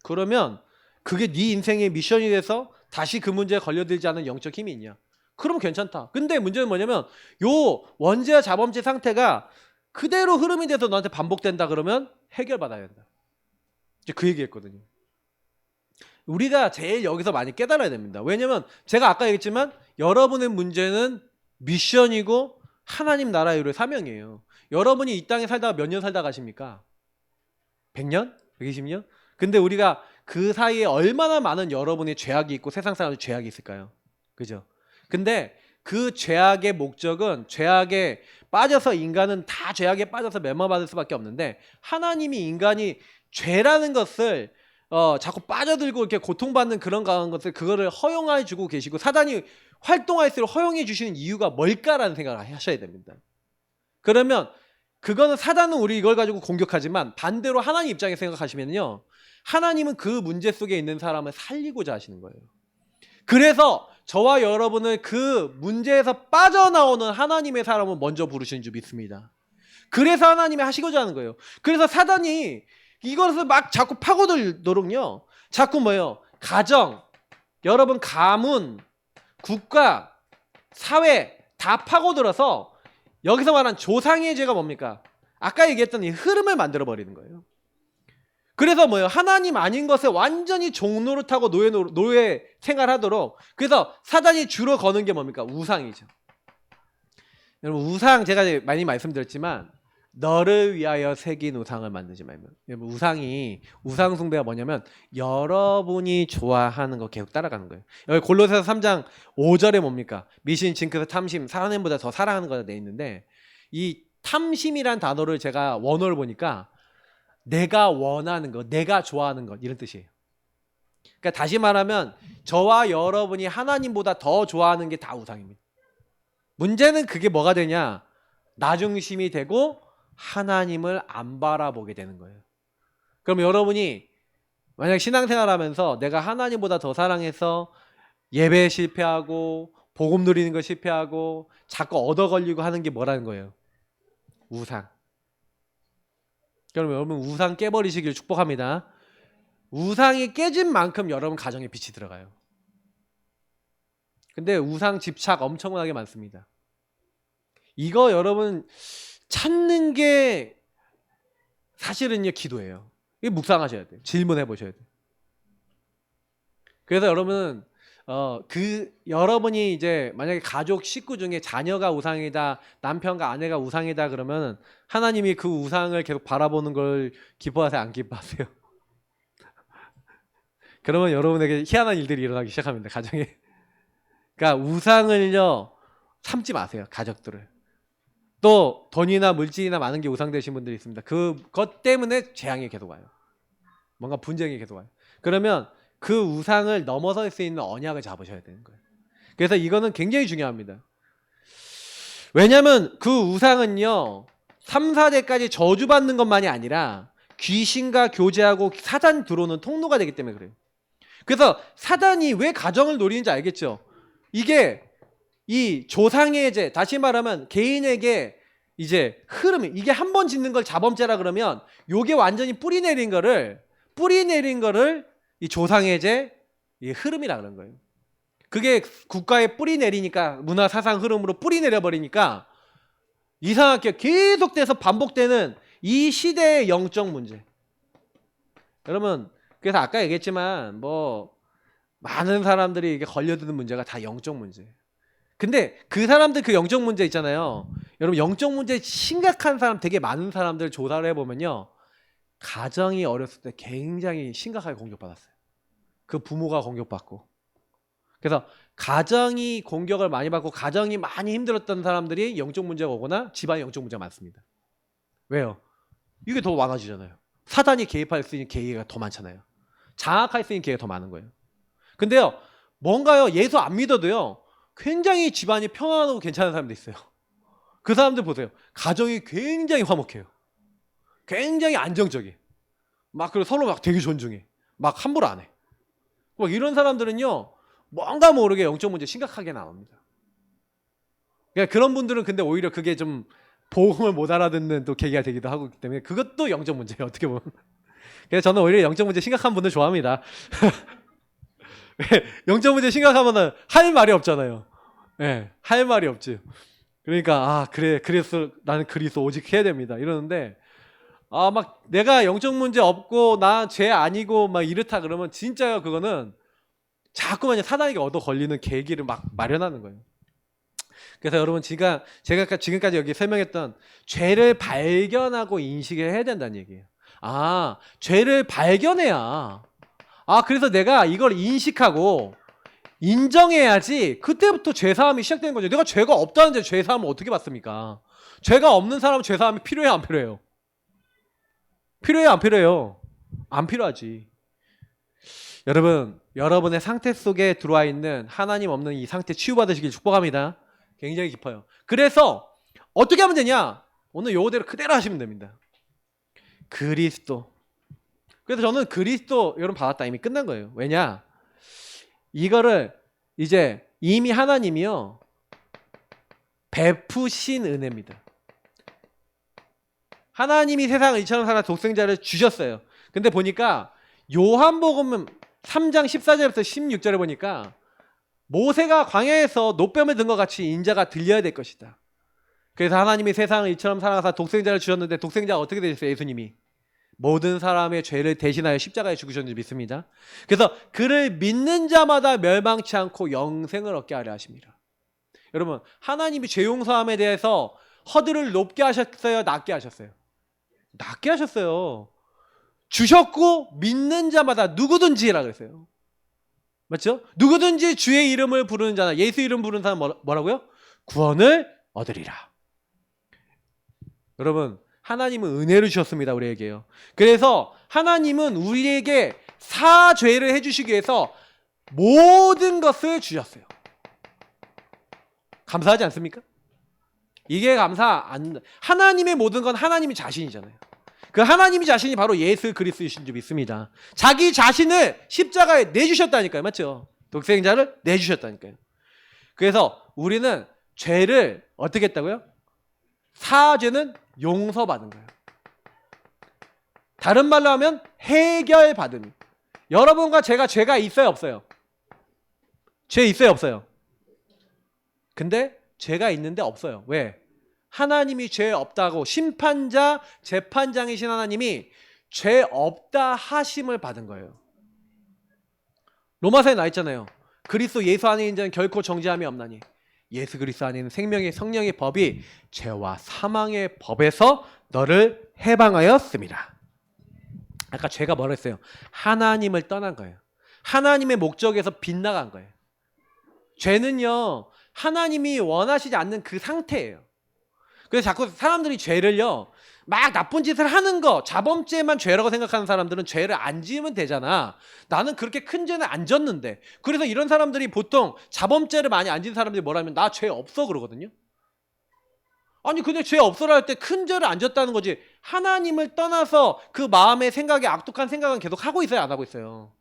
그러면 그게 네 인생의 미션이 돼서 다시 그 문제에 걸려들지 않은 영적 힘이 있냐. 그럼 괜찮다. 근데 문제는 뭐냐면, 요 원죄와 자범죄 상태가 그대로 흐름이 돼서 너한테 반복된다 그러면 해결받아야 된다. 이제 그 얘기했거든요. 우리가 제일 여기서 많이 깨달아야 됩니다. 왜냐면 제가 아까 얘기했지만 여러분의 문제는 미션이고 하나님 나라의 의뢰 사명이에요. 여러분이 이 땅에 살다가 몇 년 살다 가십니까? 100년? 120년? 근데 우리가 그 사이에 얼마나 많은 여러분의 죄악이 있고 세상 사람의 죄악이 있을까요? 그죠? 근데 그 죄악의 목적은 죄악에 빠져서 인간은 다 죄악에 빠져서 멸망받을 수밖에 없는데 하나님이 인간이 죄라는 것을 자꾸 빠져들고 이렇게 고통받는 그런 강한 것을 그거를 허용해 주고 계시고 사단이 활동할수록 허용해 주시는 이유가 뭘까라는 생각을 하셔야 됩니다. 그러면 그거는 사단은 우리 이걸 가지고 공격하지만 반대로 하나님 입장에서 생각하시면요. 하나님은 그 문제 속에 있는 사람을 살리고자 하시는 거예요. 그래서 저와 여러분을 그 문제에서 빠져나오는 하나님의 사람을 먼저 부르시는 줄 믿습니다. 그래서 하나님이 하시고자 하는 거예요. 그래서 사단이 이것을 막 자꾸 파고들도록요. 자꾸 뭐예요? 가정, 여러분 가문, 국가, 사회 다 파고들어서 여기서 말한 조상의 죄가 뭡니까? 아까 얘기했던 이 흐름을 만들어버리는 거예요. 그래서 뭐예요? 하나님 아닌 것에 완전히 종노릇하고 노예 생활하도록 그래서 사단이 주로 거는 게 뭡니까? 우상이죠. 여러분 우상 제가 많이 말씀드렸지만 너를 위하여 새긴 우상을 만들지 말면 여러분 우상 숭배가 뭐냐면 여러분이 좋아하는 거 계속 따라가는 거예요. 여기 골로새서 3장 5절에 뭡니까? 미신, 징크스, 탐심, 하나님보다 더 사랑하는 거다 돼 있는데 이 탐심이란 단어를 제가 원어를 보니까 내가 원하는 것, 내가 좋아하는 것 이런 뜻이에요. 그러니까 다시 말하면 저와 여러분이 하나님보다 더 좋아하는 게 다 우상입니다. 문제는 그게 뭐가 되냐? 나 중심이 되고 하나님을 안 바라보게 되는 거예요. 그럼 여러분이 만약 신앙생활하면서 내가 하나님보다 더 사랑해서 예배 실패하고 복음 누리는 거 실패하고 자꾸 얻어 걸리고 하는 게 뭐라는 거예요? 우상. 그럼 여러분 우상 깨버리시길 축복합니다. 우상이 깨진 만큼 여러분 가정에 빛이 들어가요. 근데 우상 집착 엄청나게 많습니다. 이거 여러분 찾는 게 사실은요 기도예요. 이거 묵상하셔야 돼요. 질문해 보셔야 돼요. 그래서 여러분은 여러분이 이제 만약에 가족 식구 중에 자녀가 우상이다, 남편과 아내가 우상이다 그러면 하나님이 그 우상을 계속 바라보는 걸 기뻐하세요, 안 기뻐하세요? 그러면 여러분에게 희한한 일들이 일어나기 시작합니다, 가정에. 그러니까 우상을요 삼지 마세요, 가족들을. 또 돈이나 물질이나 많은 게 우상 되신 분들이 있습니다. 그것 때문에 재앙이 계속 와요. 뭔가 분쟁이 계속 와요. 그러면 그 우상을 넘어설 수 있는 언약을 잡으셔야 되는 거예요. 그래서 이거는 굉장히 중요합니다. 왜냐하면 그 우상은요 3, 4대까지 저주받는 것만이 아니라 귀신과 교제하고 사단 들어오는 통로가 되기 때문에 그래요. 그래서 사단이 왜 가정을 노리는지 알겠죠? 이게 이 조상의 죄, 다시 말하면 개인에게 이제 흐름이 이게 한 번 짓는 걸 자범죄라 그러면 요게 완전히 뿌리 내린 거를 이 조상의 죄, 이 흐름이라 그런 거예요. 그게 국가에 뿌리 내리니까 문화 사상 흐름으로 뿌리 내려버리니까 이상하게 계속돼서 반복되는 이 시대의 영적 문제. 여러분 그래서 아까 얘기했지만 뭐 많은 사람들이 이게 걸려드는 문제가 다 영적 문제예요. 근데 그 사람들 그 영적 문제 있잖아요. 여러분 영적 문제 심각한 사람 되게 많은 사람들 조사를 해보면요. 가정이 어렸을 때 굉장히 심각하게 공격받았어요. 그 부모가 공격받고. 그래서 가정이 공격을 많이 받고 가정이 많이 힘들었던 사람들이 영적 문제가 오거나 집안에 영적 문제가 많습니다. 왜요? 이게 더 많아지잖아요. 사단이 개입할 수 있는 기회가 더 많잖아요. 장악할 수 있는 기회가 더 많은 거예요. 근데요. 뭔가요? 예수 안 믿어도요. 굉장히 집안이 평안하고 괜찮은 사람도 있어요. 그 사람들 보세요. 가정이 굉장히 화목해요. 굉장히 안정적이에요. 막 그리고 서로 막 되게 존중해. 막 함부로 안 해. 막 이런 사람들은요. 뭔가 모르게 영적 문제 심각하게 나옵니다. 그러니까 그런 분들은 근데 오히려 그게 좀 복음을 못 알아듣는 또 계기가 되기도 하고 있기 때문에 그것도 영적 문제예요. 어떻게 보면. 그래서 저는 오히려 영적 문제 심각한 분들 좋아합니다. 영적 문제 심각하면은 할 말이 없잖아요. 네, 할 말이 없지. 그러니까 그래 그래서 나는 그리스도 오직 해야 됩니다. 이러는데 막 내가 영적 문제 없고 나 죄 아니고 막 이렇다 그러면 진짜요. 그거는 자꾸만 사단에게 얻어 걸리는 계기를 막 마련하는 거예요. 그래서 여러분 제가 지금까지 여기 설명했던 죄를 발견하고 인식을 해야 된다는 얘기예요. 죄를 발견해야 그래서 내가 이걸 인식하고 인정해야지 그때부터 죄사함이 시작되는 거죠. 내가 죄가 없다는데 죄사함을 어떻게 받습니까? 죄가 없는 사람은 죄사함이 필요해요, 안 필요해요? 필요해요, 안 필요해요? 안 필요하지. 여러분, 여러분의 상태 속에 들어와 있는 하나님 없는 이 상태 치유받으시길 축복합니다. 굉장히 깊어요. 그래서 어떻게 하면 되냐? 오늘 요거대로 그대로 하시면 됩니다. 그리스도. 그래서 저는 그리스도 여러분 받았다 이미 끝난 거예요. 왜냐? 이거를 이제 이미 하나님이요 베푸신 은혜입니다. 하나님이 세상을 이처럼 살아 독생자를 주셨어요. 근데 보니까 요한복음 3장 14절부터 16절에 보니까 모세가 광야에서 노뱀을 든 것 같이 인자가 들려야 될 것이다. 그래서 하나님이 세상을 이처럼 사랑하사 독생자를 주셨는데 독생자가 어떻게 되셨어요? 예수님이 모든 사람의 죄를 대신하여 십자가에 죽으셨는지 믿습니다. 그래서 그를 믿는 자마다 멸망치 않고 영생을 얻게 하려 하십니다. 여러분, 하나님이 죄 용서함에 대해서 허들을 높게 하셨어요? 낮게 하셨어요? 낮게 하셨어요. 주셨고 믿는 자마다 누구든지라 그랬어요. 맞죠? 누구든지 주의 이름을 부르는 자나 예수 이름 부르는 사람 뭐라고요? 구원을 얻으리라. 여러분, 하나님은 은혜를 주셨습니다. 우리에게요. 그래서 하나님은 우리에게 사죄를 해주시기 위해서 모든 것을 주셨어요. 감사하지 않습니까? 이게 하나님의 모든 건 하나님이 자신이잖아요. 그 하나님이 자신이 바로 예수 그리스도이신 줄 믿습니다. 자기 자신을 십자가에 내주셨다니까요. 맞죠? 독생자를 내주셨다니까요. 그래서 우리는 죄를 어떻게 했다고요? 사죄는 용서받은 거예요. 다른 말로 하면 해결받음. 여러분과 제가 죄가 있어요, 없어요? 죄 있어요, 없어요? 근데 죄가 있는데 없어요. 왜? 하나님이 죄 없다고 심판자, 재판장이신 하나님이 죄 없다 하심을 받은 거예요. 로마서에 나와 있잖아요. 그리스도 예수 안에 있는 자는 결코 정죄함이 없나니 예수 그리스도 안에 있는 생명의 성령의 법이 죄와 사망의 법에서 너를 해방하였습니다. 아까 죄가 뭐라 했어요? 하나님을 떠난 거예요. 하나님의 목적에서 빗나간 거예요. 죄는요, 하나님이 원하시지 않는 그 상태예요. 그래서 자꾸 사람들이 죄를요, 막 나쁜 짓을 하는 거, 자범죄만 죄라고 생각하는 사람들은 죄를 안 지으면 되잖아. 나는 그렇게 큰 죄는 안 졌는데. 그래서 이런 사람들이 보통 자범죄를 많이 안 지은 사람들이 뭐라면 나 죄 없어 그러거든요. 아니 근데 죄 없어라 할 때 큰 죄를 안 졌다는 거지. 하나님을 떠나서 그 마음의 생각에 악독한 생각은 계속 하고 있어요, 안 하고 있어요?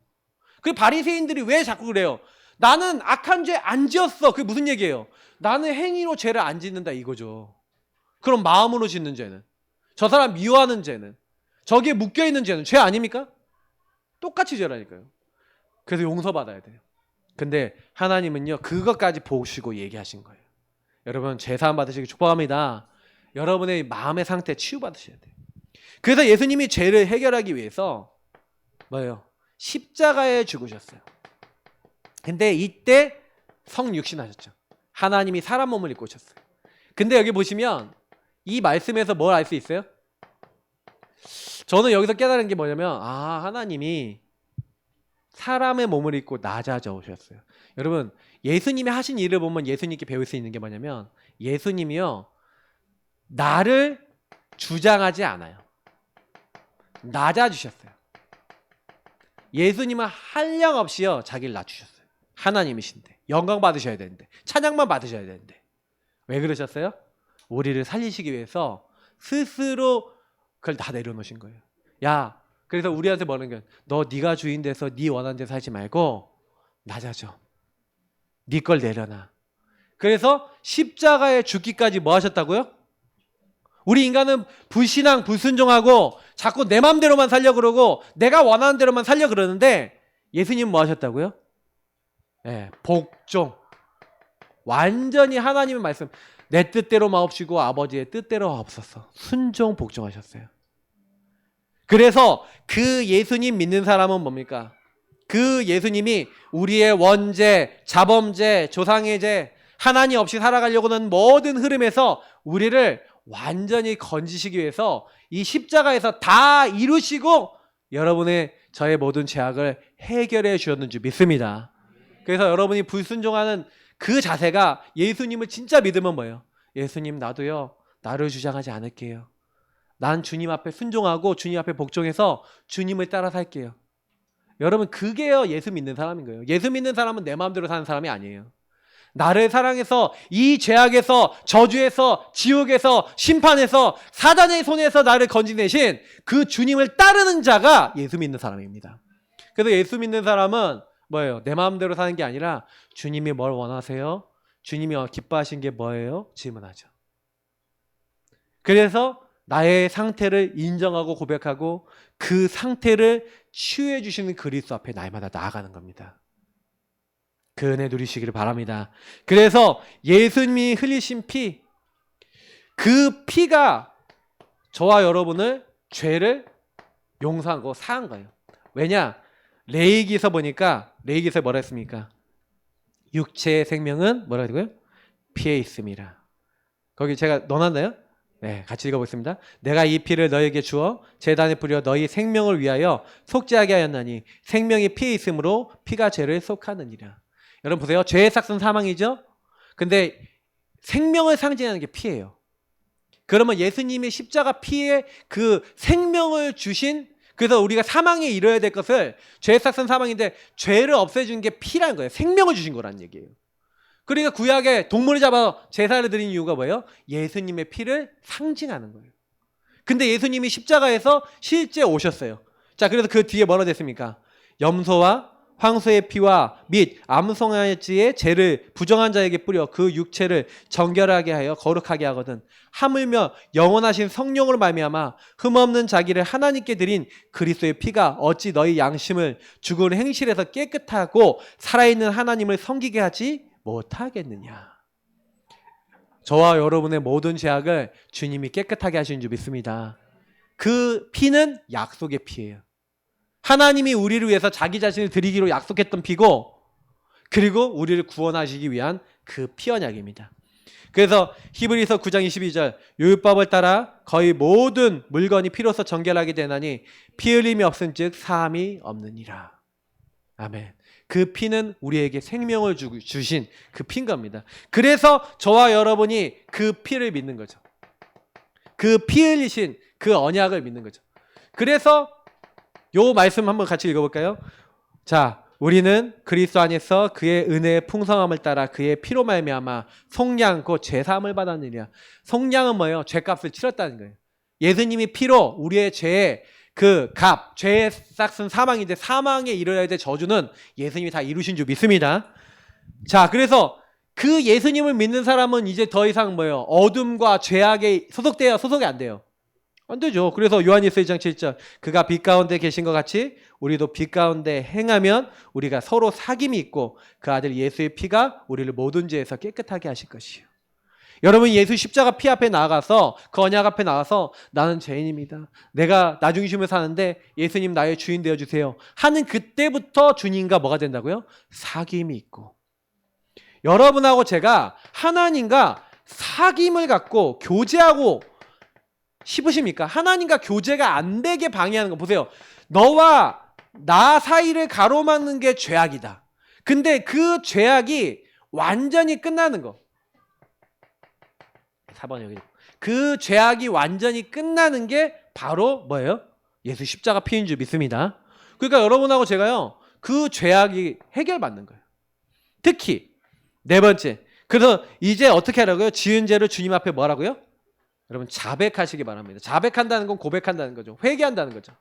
그 바리새인들이 왜 자꾸 그래요? 나는 악한 죄 안 지었어. 그게 무슨 얘기예요? 나는 행위로 죄를 안 짓는다 이거죠. 그럼 마음으로 짓는 죄는? 저 사람 미워하는 죄는? 저기에 묶여있는 죄는 죄 아닙니까? 똑같이 죄라니까요. 그래서 용서받아야 돼요. 근데 하나님은요, 그것까지 보시고 얘기하신 거예요. 여러분, 죄사함 받으시기 축복합니다. 여러분의 마음의 상태 치유받으셔야 돼요. 그래서 예수님이 죄를 해결하기 위해서 뭐예요? 십자가에 죽으셨어요. 근데 이때 성육신하셨죠. 하나님이 사람 몸을 입고 오셨어요. 근데 여기 보시면 이 말씀에서 뭘 알 수 있어요? 저는 여기서 깨달은 게 뭐냐면 하나님이 사람의 몸을 입고 낮아져 오셨어요. 여러분, 예수님이 하신 일을 보면 예수님께 배울 수 있는 게 뭐냐면 예수님이요, 나를 주장하지 않아요. 낮아주셨어요. 예수님은 한량 없이요, 자기를 낮추셨어요. 하나님이신데 영광 받으셔야 되는데 찬양만 받으셔야 되는데 왜 그러셨어요? 우리를 살리시기 위해서 스스로 그걸 다 내려놓으신 거예요. 야, 그래서 우리한테 뭐라는 거야? 네가 주인 돼서 네 원하는 데서 하지 말고 낮아져. 네 걸 내려놔. 그래서 십자가에 죽기까지 뭐 하셨다고요? 우리 인간은 불신앙, 불순종하고 자꾸 내 맘대로만 살려 그러고 내가 원하는 대로만 살려 그러는데 예수님은 뭐 하셨다고요? 복종. 완전히 하나님의 말씀, 내 뜻대로 마옵시고 아버지의 뜻대로 하옵소서. 순종 복종하셨어요. 그래서 그 예수님 믿는 사람은 뭡니까? 그 예수님이 우리의 원죄, 자범죄, 조상의 죄, 하나님 없이 살아가려고 하는 모든 흐름에서 우리를 완전히 건지시기 위해서 이 십자가에서 다 이루시고 여러분의 저의 모든 죄악을 해결해 주셨는 줄 믿습니다. 그래서 여러분이 불순종하는 그 자세가 예수님을 진짜 믿으면 뭐예요? 예수님 나도요 나를 주장하지 않을게요. 난 주님 앞에 순종하고 주님 앞에 복종해서 주님을 따라 살게요. 여러분 그게요 예수 믿는 사람인 거예요. 예수 믿는 사람은 내 마음대로 사는 사람이 아니에요. 나를 사랑해서 이 죄악에서 저주에서 지옥에서 심판에서 사단의 손에서 나를 건지내신 그 주님을 따르는 자가 예수 믿는 사람입니다. 그래서 예수 믿는 사람은 뭐예요? 내 마음대로 사는 게 아니라 주님이 뭘 원하세요? 주님이 기뻐하신 게 뭐예요? 질문하죠. 그래서 나의 상태를 인정하고 고백하고 그 상태를 치유해 주시는 그리스도 앞에 날마다 나아가는 겁니다. 그 은혜 누리시기를 바랍니다. 그래서 예수님이 흘리신 피, 그 피가 저와 여러분을 죄를 용서하고 사한 거예요. 왜냐? 레위기서 보니까 레위기서에 뭐라 했습니까? 육체의 생명은 뭐라 하고요? 피에 있음이라. 거기 제가 넣어놨나요? 네, 같이 읽어보겠습니다. 내가 이 피를 너에게 주어 제단에 뿌려 너희 생명을 위하여 속죄하게 하였나니 생명이 피에 있으므로 피가 죄를 속하느니라. 여러분 보세요. 죄의 삭은 사망이죠? 근데 생명을 상징하는 게 피예요. 그러면 예수님이 십자가 피에 그 생명을 주신, 그래서 우리가 사망에 이르러야 될 것을, 죄의 삭은 사망인데 죄를 없애준 게 피라는 거예요. 생명을 주신 거란 얘기예요. 그러니까 구약에 동물을 잡아 제사를 드린 이유가 뭐예요? 예수님의 피를 상징하는 거예요. 근데 예수님이 십자가에서 실제 오셨어요. 자, 그래서 그 뒤에 뭐라 됐습니까? 염소와 황소의 피와 및 암송아지의 죄를 부정한 자에게 뿌려 그 육체를 정결하게 하여 거룩하게 하거든. 하물며 영원하신 성령으로 말미암아 흠없는 자기를 하나님께 드린 그리스도의 피가 어찌 너희 양심을 죽은 행실에서 깨끗하고 살아있는 하나님을 섬기게 하지 못하겠느냐. 저와 여러분의 모든 죄악을 주님이 깨끗하게 하시는 줄 믿습니다. 그 피는 약속의 피예요. 하나님이 우리를 위해서 자기 자신을 드리기로 약속했던 피고, 그리고 우리를 구원하시기 위한 그 피 언약입니다. 그래서 히브리서 9장 22절 율법을 따라 거의 모든 물건이 피로써 정결하게 되나니 피 흘림이 없은즉 사함이 없느니라. 아멘. 그 피는 우리에게 생명을 주신 그 피인 겁니다. 그래서 저와 여러분이 그 피를 믿는 거죠. 그 피 흘리신 그 언약을 믿는 거죠. 그래서 요 말씀 한번 같이 읽어볼까요? 자, 우리는 그리스도 안에서 그의 은혜의 풍성함을 따라 그의 피로 말미암아 속량 곧 죄사함을 받았느니라. 속량은 뭐예요? 죄값을 치렀다는 거예요. 예수님이 피로 우리의 죄의 그 값, 죄의 싹은 사망인데 사망에 이르러야 될 저주는 예수님이 다 이루신 줄 믿습니다. 자, 그래서 그 예수님을 믿는 사람은 이제 더 이상 뭐예요? 어둠과 죄악에 소속돼야 소속이 안 돼요. 안 되죠. 그래서 요한일서 2장 7절 그가 빛 가운데 계신 것 같이 우리도 빛 가운데 행하면 우리가 서로 사귐이 있고 그 아들 예수의 피가 우리를 모든 죄에서 깨끗하게 하실 것이요. 여러분 예수 십자가 피 앞에 나가서 그 언약 앞에 나가서 나는 죄인입니다. 내가 나 중심을 사는데 예수님 나의 주인 되어주세요 하는 그때부터 주님과 뭐가 된다고요? 사귐이 있고, 여러분하고 제가 하나님과 사귐을 갖고 교제하고 싶으십니까? 하나님과 교제가 안 되게 방해하는 거 보세요. 너와 나 사이를 가로막는 게 죄악이다. 근데 그 죄악이 완전히 끝나는 거. 4번 여기. 그 죄악이 완전히 끝나는 게 바로 뭐예요? 예수 십자가 피인 줄 믿습니다. 그러니까 여러분하고 제가요, 그 죄악이 해결받는 거예요. 특히 네 번째. 그래서 이제 어떻게 하라고요? 지은 죄를 주님 앞에 뭐라고요? 여러분 자백하시기 바랍니다. 자백한다는 건 고백한다는 거죠. 회개한다는 거죠.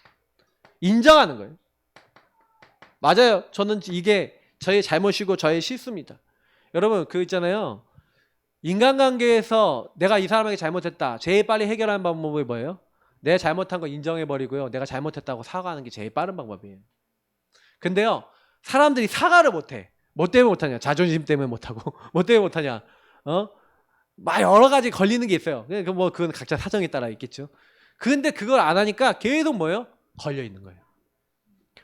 인정하는 거예요. 맞아요. 저는 이게 저의 잘못이고 저의 실수입니다. 여러분 그 있잖아요. 인간관계에서 내가 이 사람에게 잘못했다. 제일 빨리 해결하는 방법이 뭐예요? 내가 잘못한 거 인정해버리고요. 내가 잘못했다고 사과하는 게 제일 빠른 방법이에요. 근데요. 사람들이 사과를 못해. 뭐 때문에 못하냐? 자존심 때문에 못하고. 뭐 때문에 못하냐? 막 여러 가지 걸리는 게 있어요. 그건 각자 사정에 따라 있겠죠. 근데 그걸 안 하니까 계속 뭐예요? 걸려 있는 거예요.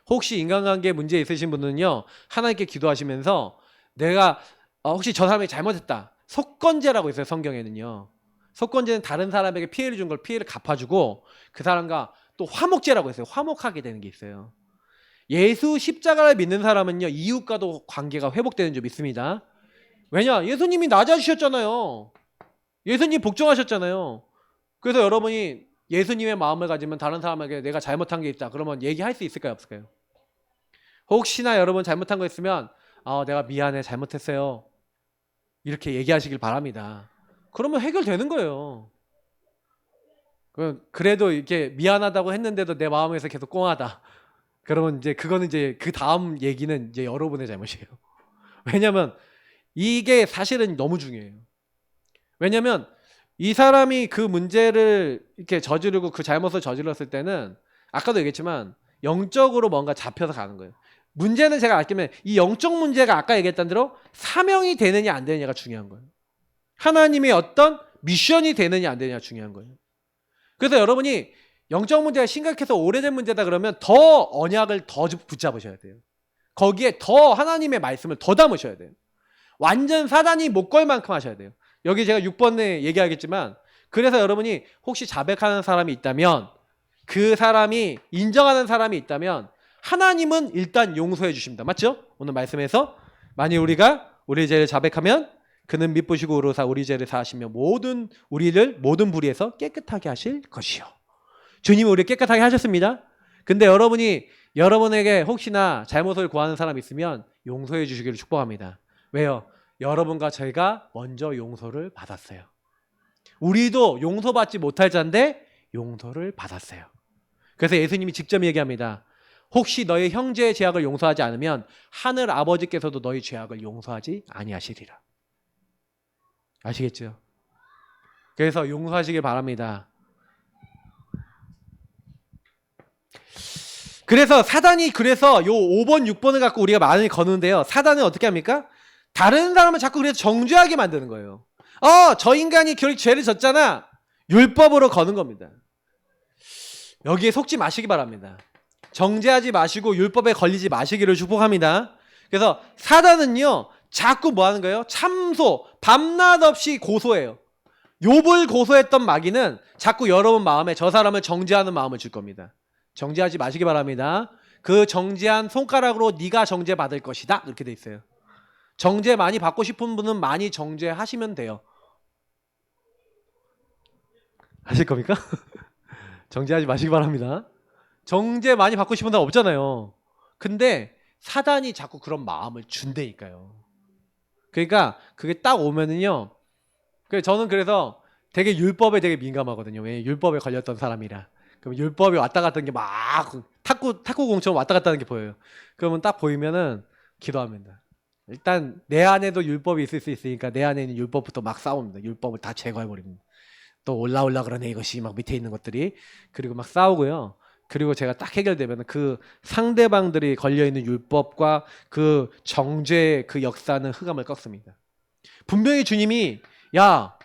혹시 인간관계 문제 있으신 분은요, 하나님께 기도하시면서 내가 혹시 저 사람이 잘못했다. 속건제라고 있어요, 성경에는요. 속건제는 다른 사람에게 피해를 준 걸 피해를 갚아주고 그 사람과 또 화목제라고 있어요. 화목하게 되는 게 있어요. 예수 십자가를 믿는 사람은요, 이웃과도 관계가 회복되는 줄 믿습니다. 왜냐? 예수님이 낮아지셨잖아요. 예수님 복종하셨잖아요. 그래서 여러분이 예수님의 마음을 가지면 다른 사람에게 내가 잘못한 게 있다. 그러면 얘기할 수 있을까요? 없을까요? 혹시나 여러분 잘못한 거 있으면 내가 미안해, 잘못했어요. 이렇게 얘기하시길 바랍니다. 그러면 해결되는 거예요. 그래도 이렇게 미안하다고 했는데도 내 마음에서 계속 꽁하다. 그러면 이제 그거는 이제 그 다음 얘기는 이제 여러분의 잘못이에요. 왜냐면 이게 사실은 너무 중요해요. 왜냐면 이 사람이 그 문제를 이렇게 저지르고 그 잘못을 저질렀을 때는 아까도 얘기했지만 영적으로 뭔가 잡혀서 가는 거예요. 문제는 제가 아끼면 이 영적 문제가 아까 얘기했던 대로 사명이 되느냐 안 되느냐가 중요한 거예요. 하나님의 어떤 미션이 되느냐 안 되느냐가 중요한 거예요. 그래서 여러분이 영적 문제가 심각해서 오래된 문제다 그러면 더 언약을 더 붙잡으셔야 돼요. 거기에 더 하나님의 말씀을 더 담으셔야 돼요. 완전 사단이 못 걸 만큼 하셔야 돼요. 여기 제가 6번에 얘기하겠지만, 그래서 여러분이 혹시 자백하는 사람이 있다면, 그 사람이 인정하는 사람이 있다면 하나님은 일단 용서해 주십니다. 맞죠? 오늘 말씀에서 만일 우리가 우리 죄를 자백하면 그는 미쁘시고 의로사 우리 죄를 사하시며 우리를 모든 불의에서 깨끗하게 하실 것이요. 주님은 우리를 깨끗하게 하셨습니다. 근데 여러분에게 혹시나 잘못을 구하는 사람이 있으면 용서해 주시기를 축복합니다. 왜요? 여러분과 저희가 먼저 용서를 받았어요. 우리도 용서받지 못할 자인데 용서를 받았어요. 그래서 예수님이 직접 얘기합니다. 혹시 너의 형제의 죄악을 용서하지 않으면 하늘 아버지께서도 너희 죄악을 용서하지 아니하시리라. 아시겠죠? 그래서 용서하시길 바랍니다. 그래서 사단이 요 5번, 6번을 갖고 우리가 많이 거는데요. 사단은 어떻게 합니까? 다른 사람을 자꾸 그래서 정죄하게 만드는 거예요. 저 인간이 결국 죄를 졌잖아. 율법으로 거는 겁니다. 여기에 속지 마시기 바랍니다. 정죄하지 마시고 율법에 걸리지 마시기를 축복합니다. 그래서 사단은요, 자꾸 뭐 하는 거예요? 참소, 밤낮 없이 고소해요. 욥을 고소했던 마귀는 자꾸 여러분 마음에 저 사람을 정죄하는 마음을 줄 겁니다. 정죄하지 마시기 바랍니다. 그 정죄한 손가락으로 네가 정죄 받을 것이다. 이렇게 돼 있어요. 정죄 많이 받고 싶은 분은 많이 정죄하시면 돼요. 하실 겁니까? 정죄하지 마시기 바랍니다. 정죄 많이 받고 싶은 사람 없잖아요. 근데 사단이 자꾸 그런 마음을 준다니까요. 그러니까 그게 딱 오면은요. 저는 그래서 되게 율법에 되게 민감하거든요. 왜? 율법에 걸렸던 사람이라. 그럼 율법이 왔다 갔다 하는 게 막 탁구공처럼 왔다 갔다 하는 게 보여요. 그러면 딱 보이면은 기도합니다. 일단 내 안에도 율법이 있을 수 있으니까 내 안에 있는 율법부터 막 싸웁니다. 율법을 다 제거해버립니다. 또 올라올라 그러네 이것이 막 밑에 있는 것들이. 그리고 막 싸우고요. 그리고 제가 딱 해결되면 그 상대방들이 걸려있는 율법과 그 정죄의 그 역사는 흑암을 꺾습니다. 분명히 주님이 야,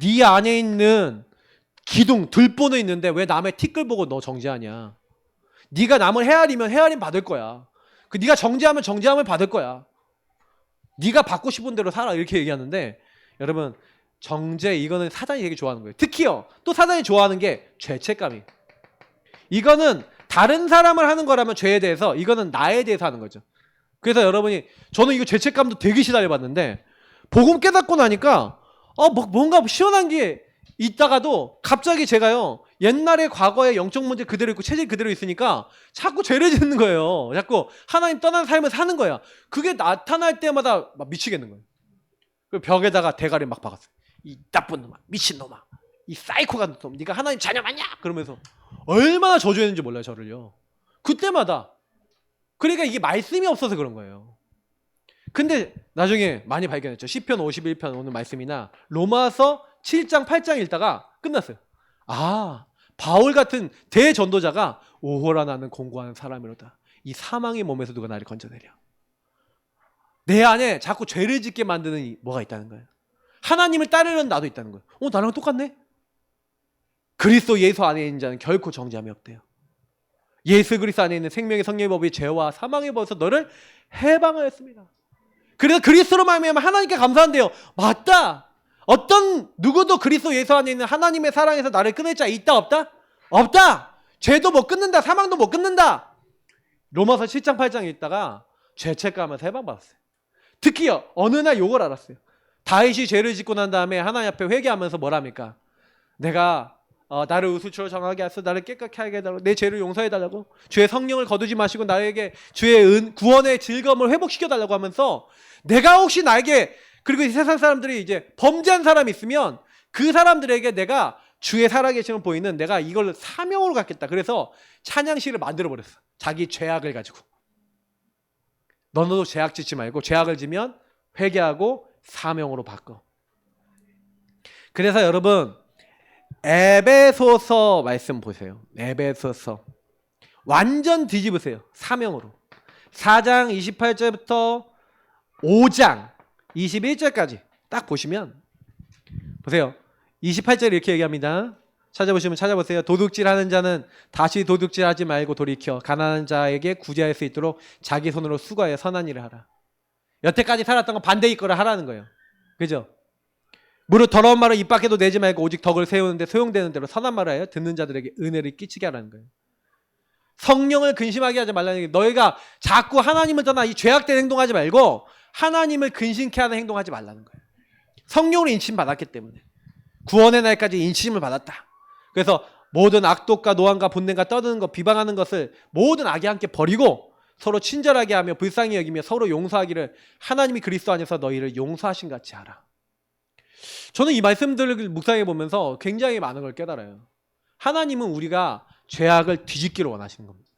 네 안에 있는 기둥, 들보는 있는데 왜 남의 티끌 보고 너 정죄하냐. 네가 남을 헤아리면 헤아림 받을 거야. 네가 정죄하면 정죄함을 받을 거야. 네가 받고 싶은 대로 살아 이렇게 얘기하는데 여러분 정죄 이거는 사단이 되게 좋아하는 거예요. 특히요. 또 사단이 좋아하는 게 죄책감이. 이거는 다른 사람을 하는 거라면 죄에 대해서 이거는 나에 대해서 하는 거죠. 그래서 여러분이 저는 이거 죄책감도 되게 시달려봤는데 복음 깨닫고 나니까 뭔가 시원한 게 있다가도 갑자기 제가요 옛날에 과거의 영적 문제 그대로 있고 체질 그대로 있으니까 자꾸 죄를 짓는 거예요. 자꾸 하나님 떠난 삶을 사는 거야. 그게 나타날 때마다 막 미치겠는 거예요. 그 벽에다가 대가리 막 박았어요. 이 나쁜 놈아, 미친 놈아, 이 사이코 같은 놈, 네가 하나님 자녀 맞냐? 그러면서 얼마나 저주했는지 몰라요 저를요. 그때마다. 그러니까 이게 말씀이 없어서 그런 거예요. 근데 나중에 많이 발견했죠. 시편 51편 오늘 말씀이나 로마서 7장 8장 읽다가 끝났어요. 바울 같은 대전도자가 오호라 나는 공고한 사람이로다. 이 사망의 몸에서 누가 나를 건져내려. 내 안에 자꾸 죄를 짓게 만드는 뭐가 있다는 거예요. 하나님을 따르는 나도 있다는 거예요. 나랑 똑같네? 그리스도 예수 안에 있는 자는 결코 정죄함이 없대요. 예수 그리스도 안에 있는 생명의 성령의 법이 죄와 사망의 법에서 너를 해방하였습니다. 그래서 그리스도로 말미암아 하나님께 감사한대요. 맞다. 어떤 누구도 그리스도 예수 안에 있는 하나님의 사랑에서 나를 끊을 자 있다 없다? 없다. 죄도 못 끊는다. 사망도 못 끊는다. 로마서 7장 8장에 있다가 죄책감에서 해방받았어요. 특히 어느 날 요걸 알았어요. 다윗이 죄를 짓고 난 다음에 하나님 앞에 회개하면서 뭐랍니까? 내가 나를 의수처로 정하게 하소서, 나를 깨끗하게 하게 해달라고, 내 죄를 용서해 달라고, 주의 성령을 거두지 마시고 나에게 주의 구원의 즐거움을 회복시켜 달라고 하면서, 내가 혹시 나에게, 그리고 이 세상 사람들이 이제 범죄한 사람이 있으면 그 사람들에게 내가 주의 살아계심을 보이는, 내가 이걸 사명으로 갖겠다. 그래서 찬양시를 만들어 버렸어. 자기 죄악을 가지고. 너도 죄악 짓지 말고, 죄악을 지면 회개하고 사명으로 바꿔. 그래서 여러분, 에베소서 말씀 보세요. 에베소서 완전 뒤집으세요. 사명으로. 4장 28절부터 5장 21절까지 딱 보시면, 보세요. 28절 이렇게 얘기합니다. 찾아보시면 찾아보세요. 도둑질하는 자는 다시 도둑질하지 말고 돌이켜 가난한 자에게 구제할 수 있도록 자기 손으로 수고하여 선한 일을 하라. 여태까지 살았던 건 반대의 거를 하라는 거예요. 그죠? 무릇 더러운 말을 입 밖에도 내지 말고 오직 덕을 세우는데 소용되는 대로 선한 말을 하여 듣는 자들에게 은혜를 끼치게 하라는 거예요. 성령을 근심하게 하지 말라는 게, 너희가 자꾸 하나님을 떠나 이 죄악된 행동하지 말고 하나님을 근심케 하는 행동하지 말라는 거예요. 성령으로 인침 받았기 때문에, 구원의 날까지 인침을 받았다. 그래서 모든 악독과 노함과 본능과 떠드는 것, 비방하는 것을 모든 악이 함께 버리고 서로 친절하게 하며 불쌍히 여기며 서로 용서하기를 하나님이 그리스도 안에서 너희를 용서하신 같이 하라. 저는 이 말씀들을 묵상해 보면서 굉장히 많은 걸 깨달아요. 하나님은 우리가 죄악을 뒤집기를 원하시는 겁니다.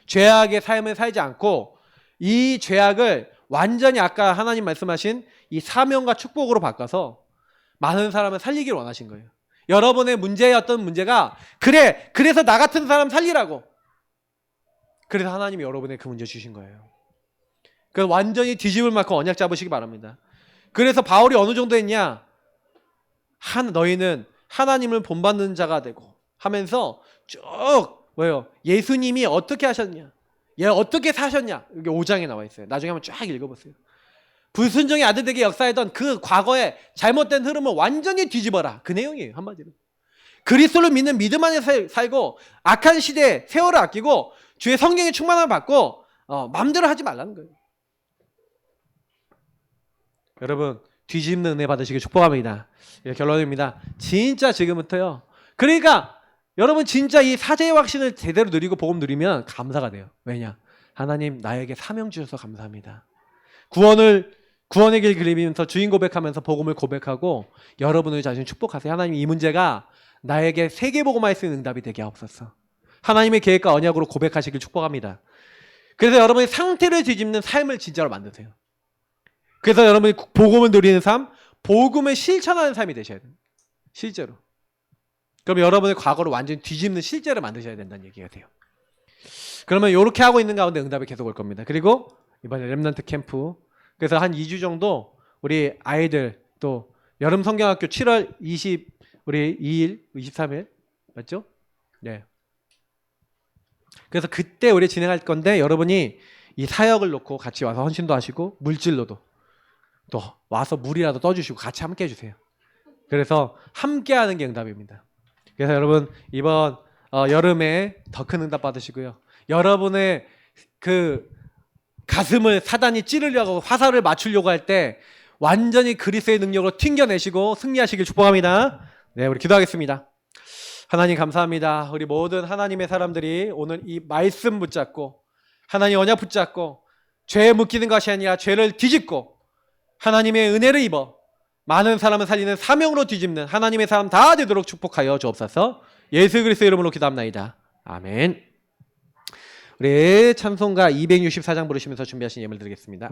죄악의 삶을 살지 않고 이 죄악을 완전히 아까 하나님 말씀하신 이 사명과 축복으로 바꿔서 많은 사람을 살리기를 원하신 거예요. 여러분의 문제였던 문제가, 그래서 나 같은 사람 살리라고. 그래서 하나님이 여러분의 그 문제 주신 거예요. 그래서 완전히 뒤집을 만큼 언약 잡으시기 바랍니다. 그래서 바울이 어느 정도 했냐? 너희는 하나님을 본받는 자가 되고 하면서 쭉 뭐예요? 예수님이 어떻게 하셨냐? 얘 어떻게 사셨냐? 이게 5장에 나와 있어요. 나중에 한번 쫙 읽어보세요. 불순종의 아들에게 역사했던 그 과거의 잘못된 흐름을 완전히 뒤집어라. 그 내용이에요. 한마디로. 그리스도를 믿는 믿음 안에 살고 악한 시대에 세월을 아끼고 주의 성령의 충만함을 받고 마음대로 하지 말라는 거예요. 여러분, 뒤집는 은혜 받으시길 축복합니다. 결론입니다. 진짜 지금부터요. 그러니까 여러분 진짜 이 사제의 확신을 제대로 누리고 복음 누리면 감사가 돼요. 왜냐? 하나님 나에게 사명 주셔서 감사합니다. 구원의 길 그리면서 주인 고백하면서 복음을 고백하고 여러분의 자신 축복하세요. 하나님 이 문제가 나에게 세계복음화할 수 있는 응답이 되게 하옵소서. 하나님의 계획과 언약으로 고백하시길 축복합니다. 그래서 여러분의 상태를 뒤집는 삶을 진짜로 만드세요. 그래서 여러분이 복음을 누리는 삶, 복음을 실천하는 삶이 되셔야 돼요. 실제로. 그럼 여러분의 과거를 완전히 뒤집는 실제를 만드셔야 된다는 얘기가 돼요. 그러면 이렇게 하고 있는 가운데 응답이 계속 올 겁니다. 그리고 이번에 렘넌트 캠프, 그래서 한 2주 정도 우리 아이들, 또 여름 성경학교 7월 2일, 23일 맞죠? 네. 그래서 그때 우리 진행할 건데 여러분이 이 사역을 놓고 같이 와서 헌신도 하시고 물질로도 또 와서 물이라도 떠주시고 같이 함께 해주세요. 그래서 함께하는 게 응답입니다. 그래서 여러분 이번 여름에 더 큰 응답 받으시고요. 여러분의 그 가슴을 사단이 찌르려고 화살을 맞추려고 할 때 완전히 그리스도의 능력으로 튕겨내시고 승리하시길 축복합니다. 네, 우리 기도하겠습니다. 하나님 감사합니다. 우리 모든 하나님의 사람들이 오늘 이 말씀 붙잡고 하나님 언약 붙잡고 죄에 묶이는 것이 아니라 죄를 뒤집고 하나님의 은혜를 입어 많은 사람을 살리는 사명으로 뒤집는 하나님의 사람 다 되도록 축복하여 주옵소서. 예수 그리스도 이름으로 기도합나이다. 아멘. 우리 찬송가 264장 부르시면서 준비하신 예물 드리겠습니다.